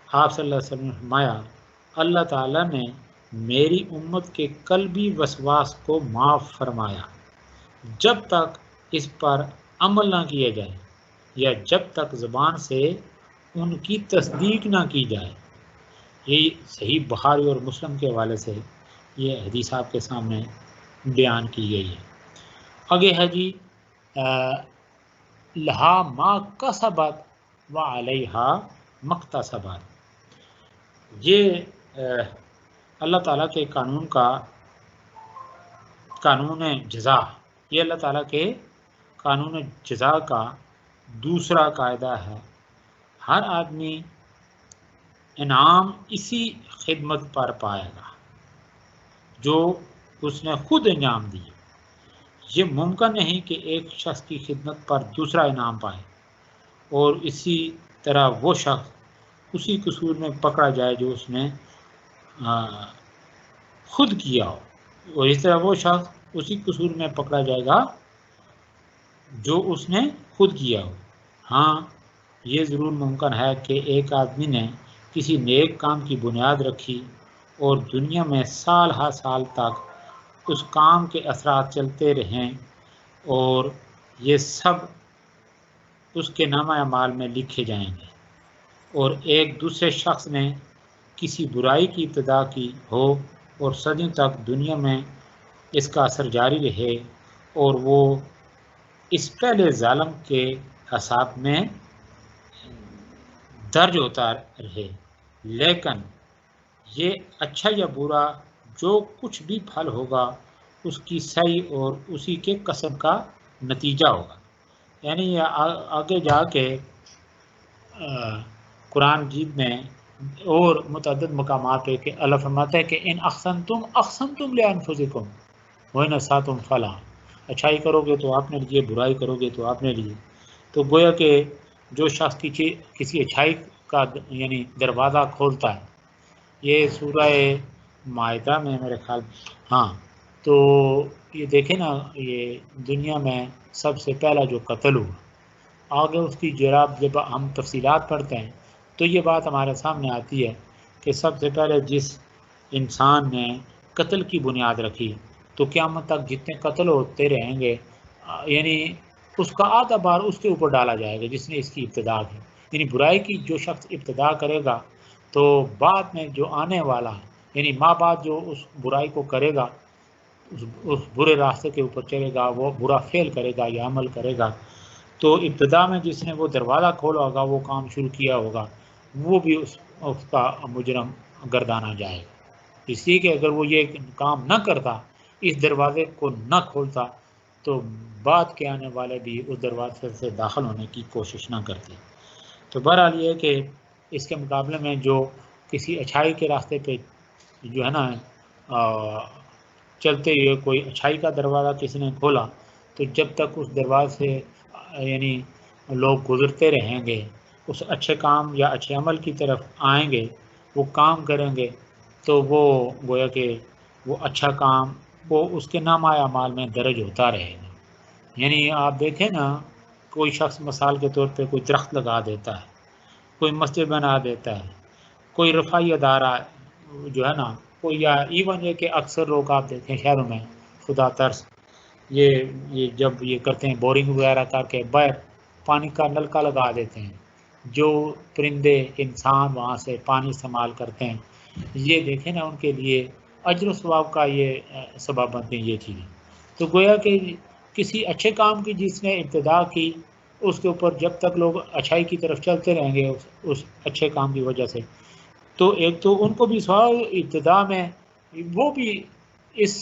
[SPEAKER 1] آپ صلی اللہ علیہ وسلم نے فرمایا، اللہ تعالیٰ نے میری امت کے قلبی وسواس کو معاف فرمایا جب تک اس پر عمل نہ کیا جائے یا جب تک زبان سے ان کی تصدیق نہ کی جائے۔ یہ صحیح بخاری اور مسلم کے حوالے سے یہ حدیث آپ کے سامنے بیان کی گئی ہے۔ آگے ہے جی لہا ما کسبت وعلیہا مکتسبت۔ یہ اللہ تعالیٰ کے قانون جزا، یہ اللہ تعالیٰ کے قانون جزا کا دوسرا قاعدہ ہے۔ ہر آدمی انعام اسی خدمت پر پائے گا جو اس نے خود انعام دی۔ یہ ممکن نہیں کہ ایک شخص کی خدمت پر دوسرا انعام پائے اور اسی طرح وہ شخص اسی قصور میں پکڑا جائے جو اس نے خود کیا ہو، اور اس طرح وہ شخص اسی قصور میں پکڑا جائے گا جو اس نے خود کیا ہو۔ ہاں، یہ ضرور ممکن ہے کہ ایک آدمی نے کسی نیک کام کی بنیاد رکھی اور دنیا میں سال ہر سال تک اس کام کے اثرات چلتے رہیں اور یہ سب اس کے نامہ اعمال میں لکھے جائیں گے، اور ایک دوسرے شخص نے کسی برائی کی ابتدا کی ہو اور صدیوں تک دنیا میں اس کا اثر جاری رہے اور وہ اس پہلے ظالم کے حساب میں درج ہوتا رہے، لیکن یہ اچھا یا برا جو کچھ بھی پھل ہوگا اس کی صحیح اور اسی کے کسب کا نتیجہ ہوگا۔ یعنی یہ آگے جا کے قرآن مجید میں اور متعدد مقامات پہ کہ اللہ فرماتا ہے کہ ان احسنتم لانفسکم وان اسأتم فلہا، اچھائی کرو گے تو اپنے لیے، برائی کرو گے تو اپنے لیے۔ تو گویا کہ جو شخص کسی اچھائی کا یعنی دروازہ کھولتا ہے، یہ سورہ مائدہ میں میرے خیال، ہاں، تو یہ دیکھیں نا، یہ دنیا میں سب سے پہلا جو قتل ہوا، آگے اس کی جب ہم تفصیلات پڑھتے ہیں تو یہ بات ہمارے سامنے آتی ہے کہ سب سے پہلے جس انسان نے قتل کی بنیاد رکھی تو قیامت تک جتنے قتل ہوتے رہیں گے، یعنی اس کا آدھا بار اس کے اوپر ڈالا جائے گا جس نے اس کی ابتدا کی۔ یعنی برائی کی جو شخص ابتدا کرے گا تو بعد میں جو آنے والا، یعنی ماں بعد جو اس برائی کو کرے گا، اس برے راستے کے اوپر چلے گا، وہ برا فعل کرے گا یا عمل کرے گا، تو ابتدا میں جس نے وہ دروازہ کھولا ہوگا، وہ کام شروع کیا ہوگا، وہ بھی اس کا مجرم گردانا جائے گا۔ اس لیے کہ اگر وہ یہ کام نہ کرتا، اس دروازے کو نہ کھولتا، تو بعد کے آنے والے بھی اس دروازے سے داخل ہونے کی کوشش نہ کرتے۔ تو بہرحال یہ ہے کہ اس کے مقابلے میں جو کسی اچھائی کے راستے پہ جو ہے نا چلتے ہوئے کوئی اچھائی کا دروازہ کسی نے کھولا، تو جب تک اس دروازے سے یعنی لوگ گزرتے رہیں گے، اس اچھے کام یا اچھے عمل کی طرف آئیں گے، وہ کام کریں گے، تو وہ گویا کہ وہ اچھا کام وہ اس کے نامہ اعمال میں درج ہوتا رہے گا۔ یعنی آپ دیکھیں نا، کوئی شخص مثال کے طور پہ کوئی درخت لگا دیتا ہے، کوئی مسجد بنا دیتا ہے، کوئی رفائی ادارہ جو ہے نا، کوئی، یا ایون یہ کہ اکثر لوگ آپ دیکھیں شہروں میں خدا ترس یہ جب یہ کرتے ہیں بورنگ وغیرہ کر کے باہر پانی کا نلکا لگا دیتے ہیں، جو پرندے انسان وہاں سے پانی استعمال کرتے ہیں، یہ دیکھیں نا ان کے لیے اجر و ثواب کا یہ سبب بنتے ہیں یہ چیزیں۔ تو گویا کہ کسی اچھے کام کی جس نے ابتدا کی، اس کے اوپر جب تک لوگ اچھائی کی طرف چلتے رہیں گے اس اچھے کام کی وجہ سے، تو ایک تو ان کو بھی ثواب ابتدا میں، وہ بھی اس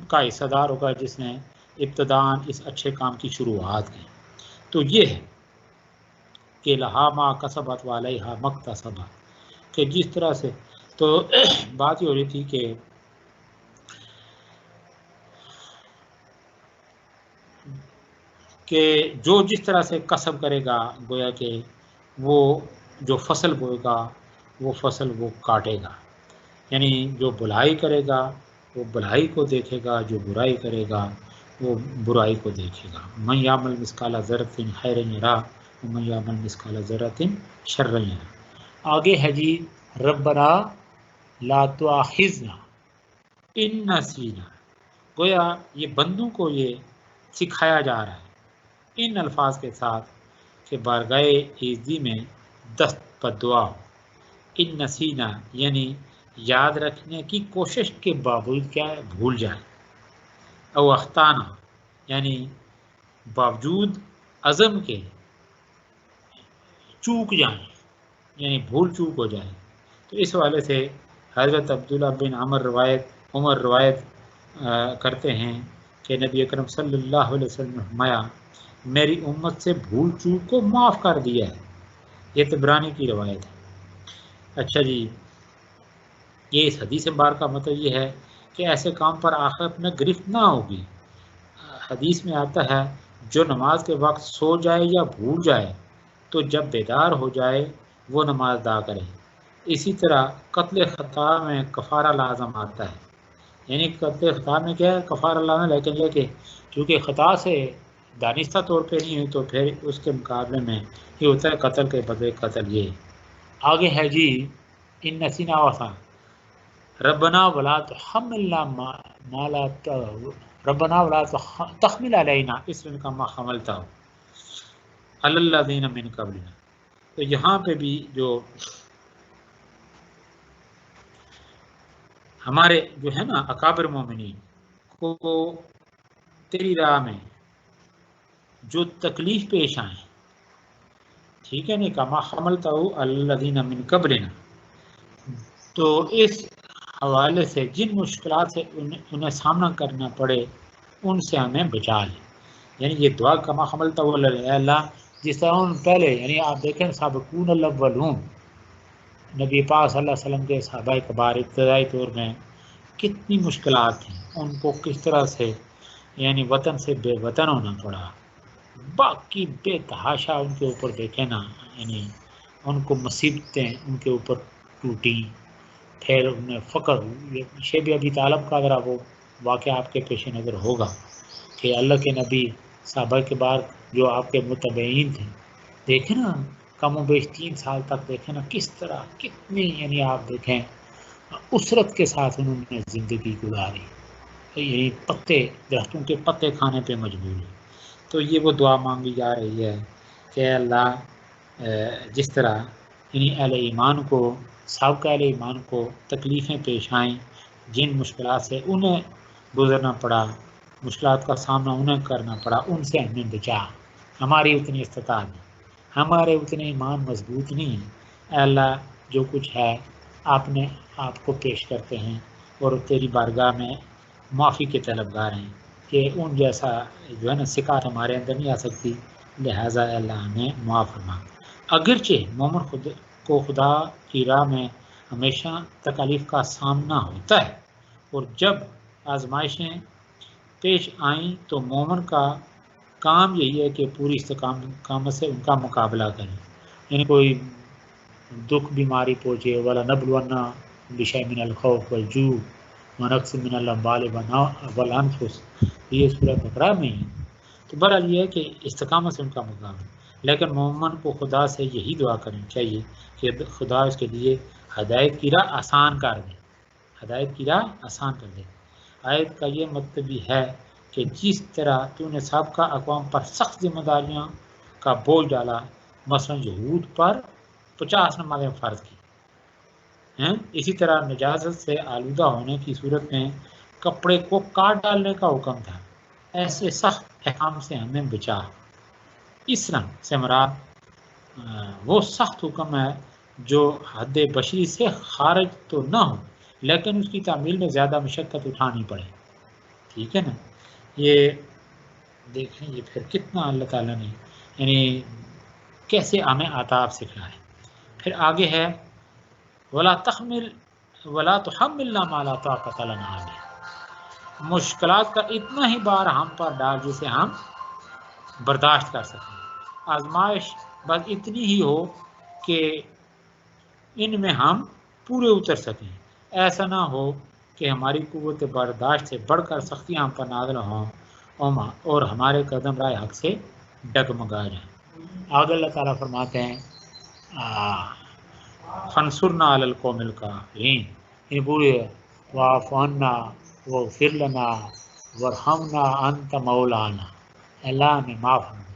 [SPEAKER 1] کا حصہ دار ہوگا جس نے ابتداً اس اچھے کام کی شروعات کی۔ تو یہ ہے کہ لہا ما کسبت وعلیہا مکتسبت، کہ جس طرح سے، تو بات یہ ہو رہی تھی کہ جو جس طرح سے کسب کرے گا، گویا کہ وہ جو فصل بوئے گا وہ فصل وہ کاٹے گا۔ یعنی جو بھلائی کرے گا وہ بھلائی کو دیکھے گا، جو برائی کرے گا وہ برائی کو دیکھے گا۔ من یعمل مثقال ذرۃ خیرا یرہ ومن یعمل مثقال ذرۃ شرا یرہ۔ آگے ہے جی ربنا لا تؤاخذنا ان نسینا، گویا یہ بندوں کو یہ سکھایا جا رہا ہے ان الفاظ کے ساتھ کہ بارگاہ ایزدی میں دست بدعا ہو۔ ان نسینا یعنی یاد رکھنے کی کوشش کے باوجود کیا ہے، بھول جائیں، او اخطانا یعنی باوجود عزم کے چوک جائیں، یعنی بھول چوک ہو جائے۔ تو اس حوالے سے حضرت عبداللہ بن عمر روایت کرتے ہیں کہ نبی اکرم صلی اللہ علیہ وسلم نے فرمایا میری امت سے بھول چوک کو معاف کر دیا ہے. یہ طبرانی کی روایت ہے. اچھا جی، یہ اس حدیث بار کا مطلب یہ ہے کہ ایسے کام پر آخرت میں گرفت نہ ہوگی. حدیث میں آتا ہے جو نماز کے وقت سو جائے یا بھول جائے تو جب بیدار ہو جائے وہ نماز ادا کرے. اسی طرح قتل خطا میں کفارہ لازم آتا ہے. یعنی قتل خطا میں کیا ہے؟ کفارہ لازم، لیکن یہ کہ چونکہ خطا سے دانستہ طور پہ نہیں ہوئی تو پھر اس کے مقابلے میں یہ ہوتا ہے قتل کے بدلے قتل. یہ آگے ہے جی ان نسینا وسا ربنا ولا تحملنا ما لا ربنا ولا تحمل علینا اسرا کما حملتہ علی الذین من قبلنا. تو یہاں پہ بھی جو ہمارے جو ہے نا اکابر مومنین کو تیری راہ میں جو تکلیف پیش آئیں، ٹھیک ہے نہیں، کما حملتہ علی الذین من قبلنا، تو اس حوالے سے جن مشکلات سے انہیں سامنا کرنا پڑے ان سے ہمیں بچا لے. یعنی یہ دعا کما حملتہ علی اللہ، جس طرح ان پہلے، یعنی آپ دیکھیں سابقون الاولون نبی پاک صلی اللہ علیہ وسلم کے صحابہ کبار ابتدائی طور میں کتنی مشکلات تھیں، ان کو کس طرح سے یعنی وطن سے بے وطن ہونا پڑا. باقی بے تحاشا ان کے اوپر دیکھیں نا، یعنی ان کو مصیبتیں ان کے اوپر ٹوٹیں، پھر انہیں فقر. شیب ابی طالب کا ذرا وہ واقعہ آپ کے پیش نظر ہوگا کہ اللہ کے نبی صحابہ کے بعد جو آپ کے متبعین تھے، دیکھیں نا کم و بیش 3 سال تک دیکھیں نا کس طرح کتنی یعنی آپ دیکھیں اسرت کے ساتھ انہوں نے زندگی گزاری، یعنی پتے درختوں کے پتے کھانے پہ مجبور ہیں. تو یہ وہ دعا مانگی جا رہی ہے کہ اللہ جس طرح یعنی اہل ایمان کو، سابقہ اہل ایمان کو تکلیفیں پیش آئیں، جن مشکلات سے انہیں گزرنا پڑا، مشکلات کا سامنا انہیں کرنا پڑا، ان سے ہمیں بچا. ہماری اتنی استطاعت نہیں، ہمارے اتنے ایمان مضبوط نہیں ہیں. اے اللہ جو کچھ ہے آپ نے آپ کو پیش کرتے ہیں اور تیری بارگاہ میں معافی کے طلبگار ہیں کہ ان جیسا جو ہے نا صفات ہمارے اندر نہیں آ سکتی، لہٰذا اللہ ہمیں معاف فرما. اگرچہ مومن کو خدا کی راہ میں ہمیشہ تکالیف کا سامنا ہوتا ہے، اور جب آزمائشیں پیش آئیں تو مومن کا کام یہی ہے کہ پوری استقامت سے ان کا مقابلہ کریں. یعنی کوئی دکھ بیماری پہنچے، والا نبلونا بشیء من الخوف والجوع ونقص من الاموال والانفس، یہ سورۃ بقرہ میں ہے. تو بہرحال یہ ہے کہ استقامت سے ان کا مقابلہ. لیکن مومن کو خدا سے یہی دعا کرنی چاہیے کہ خدا اس کے لیے ہدایت کی راہ آسان کر دے، ہدایت کی راہ آسان کر دے. آیت کا یہ مطلب بھی ہے کہ جس طرح تو نے سابقہ اقوام پر سخت ذمہ داریاں کا بوجھ ڈالا، مثلا یہود پر 50 نمازیں فرض کی ہیں، اسی طرح نجاست سے آلودہ ہونے کی صورت میں کپڑے کو کاٹ ڈالنے کا حکم تھا. ایسے سخت احکام سے ہمیں بچا. اسلام سے مراد وہ سخت حکم ہے جو حد بشری سے خارج تو نہ ہو لیکن اس کی تعمیل میں زیادہ مشقت اٹھانی پڑے. ٹھیک ہے نا. یہ دیکھیں یہ پھر کتنا اللہ تعالیٰ نے یعنی کیسے ہمیں آداب سکھائے. پھر آگے ہے ولا تحملنا ما لا طاقت لنا بہ، مشکلات کا اتنا ہی بار ہم پر ڈال جسے ہم برداشت کر سکیں. آزمائش بس اتنی ہی ہو کہ ان میں ہم پورے اتر سکیں، ایسا نہ ہو کہ ہماری قوت برداشت سے بڑھ کر سختیاں ہم پر نازل ہوں اور ہمارے قدم رائے حق سے ڈگمگا جائیں. آگے اللہ تعالیٰ فرماتے ہیں فانصرنا علی القوم الکافرین، ان پورے واعف عنا واغفر لنا وارحمنا انت مولانا، اللہ ہمیں معاف فرما،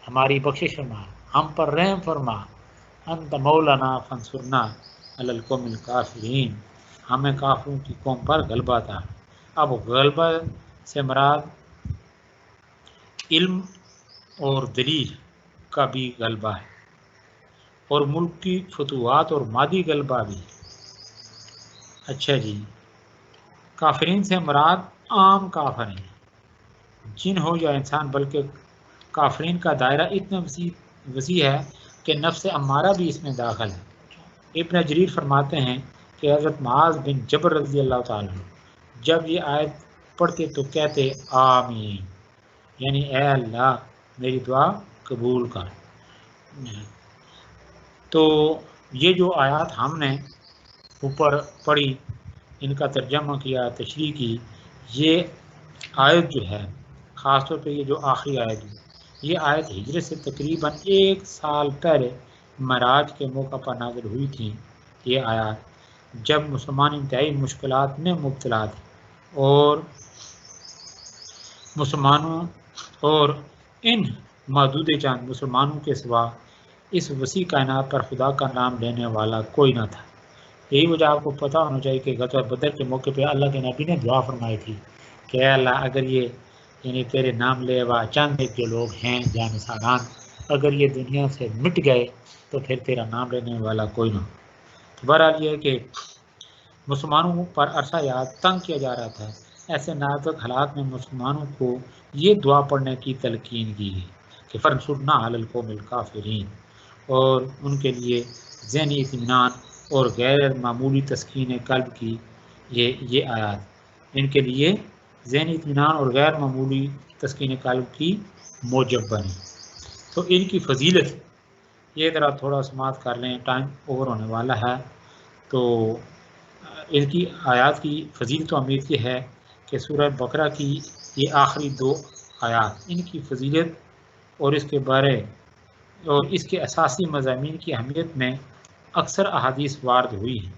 [SPEAKER 1] ہماری بخشش فرما، ہم پر رحم فرما. انت مولانا فانصرنا علی القوم الکافرین، ہمیں کافروں کی قوم پر غلبہ تھا. اب غلبہ سے مراد علم اور دلیل کا بھی غلبہ ہے، اور ملک کی فتوحات اور مادی غلبہ بھی. اچھا جی، کافرین سے مراد عام کافر ہیں، جن ہو یا انسان، بلکہ کافرین کا دائرہ اتنا وسیع ہے کہ نفس امارہ بھی اس میں داخل ہے۔ ابن جریر فرماتے ہیں کہ حضرت معاذ بن جبر رضی اللہ تعالیٰ عنہ جب یہ آیت پڑھتے تو کہتے آمین، یعنی اے اللہ میری دعا قبول کر۔ تو یہ جو آیات ہم نے اوپر پڑھی، ان کا ترجمہ کیا، تشریح کی، یہ آیت جو ہے خاص طور پہ یہ جو آخری آیت ہے، یہ آیت ہجرت سے تقریباً 1 سال پہلے معراج کے موقع پر نازل ہوئی تھی۔ یہ آیات جب مسلمان انتہائی مشکلات میں مبتلا تھے اور مسلمانوں اور ان محدود چند مسلمانوں کے سوا اس وسیع کائنات پر خدا کا نام لینے والا کوئی نہ تھا۔ یہی وجہ آپ کو پتہ ہونا چاہیے کہ غزوہ بدر کے موقع پہ اللہ کے نبی نے دعا فرمائی تھی کہ اے اللہ اگر یہ یعنی تیرے نام لے وا چند ایک جو لوگ ہیں جانساران، اگر یہ دنیا سے مٹ گئے تو پھر تیرا نام لینے والا کوئی نہ۔ تو بہرحال یہ ہے کہ مسلمانوں پر عرصہ یاد تنگ کیا جا رہا تھا، ایسے نازک حالات میں مسلمانوں کو یہ دعا پڑھنے کی تلقین کی گئی کہ فَانْصُرْنَا عَلَى الْقَوْمِ الْكَافِرِينَ، اور ان کے لیے ذہنی اطمینان اور غیر معمولی تسکین قلب کی یہ آیات ان کے لیے ذہنی اطمینان اور غیر معمولی تسکین قلب کی موجب بنی۔ تو ان کی فضیلت یہ ذرا تھوڑا سماعت کر لیں، ٹائم اوور ہونے والا ہے۔ تو ان کی آیات کی فضیلت و اہمیت یہ ہے کہ سورہ بقرہ کی یہ آخری 2 آیات، ان کی فضیلت اور اس کے بارے اور اس کے اساسی مضامین کی اہمیت میں اکثر احادیث وارد ہوئی ہیں۔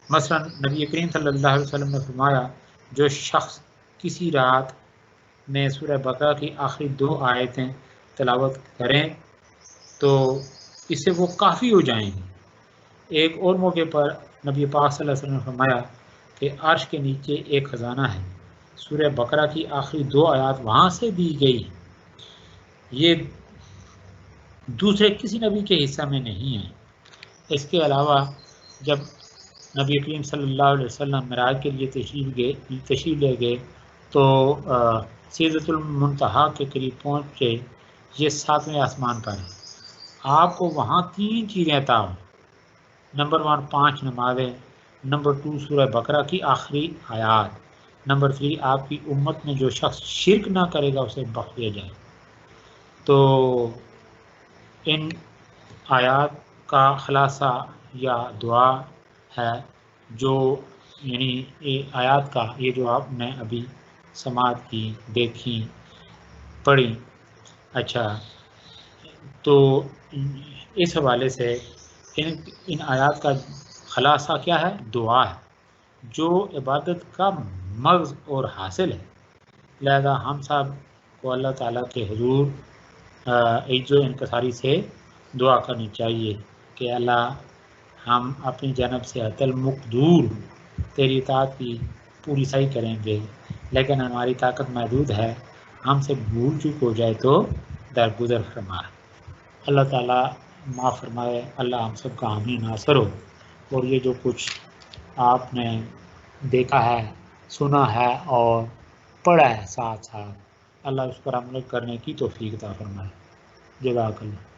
[SPEAKER 1] مثلا نبی کریم صلی اللہ علیہ وسلم نے فرمایا جو شخص کسی رات میں سورہ بقرہ کی آخری 2 آیتیں تلاوت کریں تو اس سے وہ کافی ہو جائیں گے۔ ایک اور موقع پر نبی پاک صلی اللہ علیہ وسلم نے فرمایا کہ عرش کے نیچے ایک خزانہ ہے، سورہ بقرہ کی آخری 2 آیات وہاں سے دی گئی، یہ دوسرے کسی نبی کے حصہ میں نہیں ہے۔ اس کے علاوہ جب نبی کریم صلی اللہ علیہ وسلم معراج کے لیے تشریف لے گئے تو سدرۃ المنتہا کے قریب پہنچے، یہ 7ویں آسمان پر ہے۔ آپ کو وہاں 3 چیزیں عطا ہوئیں، نمبر 1 5 نمازیں، نمبر 2 سورہ بقرہ کی آخری آیات، نمبر 3 آپ کی امت میں جو شخص شرک نہ کرے گا اسے بخش دیا جائے۔ تو ان آیات کا خلاصہ یا دعا ہے جو یعنی آیات کا یہ جو آپ نے ابھی سماعت کی، دیکھی، پڑھی، اچھا تو اس حوالے سے ان آیات کا خلاصہ کیا ہے؟ دعا ہے جو عبادت کا مغز اور حاصل ہے۔ لہذا ہم سب کو اللہ تعالیٰ کے حضور عجز و انکساری سے دعا کرنی چاہیے کہ اللہ ہم اپنی جانب سے حتی المقدور تیری اطاعت کی پوری صحیح کریں گے، لیکن ہماری طاقت محدود ہے، ہم سے بھول چوک ہو جائے تو درگزر فرمائے۔ اللہ تعالیٰ معاف فرمائے، اللہ ہم سب کا حامی ناصر ہو، اور یہ جو کچھ آپ نے دیکھا ہے، سنا ہے اور پڑھا ہے ساتھ ساتھ، اللہ اس پر عمل کرنے کی توفیق عطا فرمائے۔ جزاک اللہ۔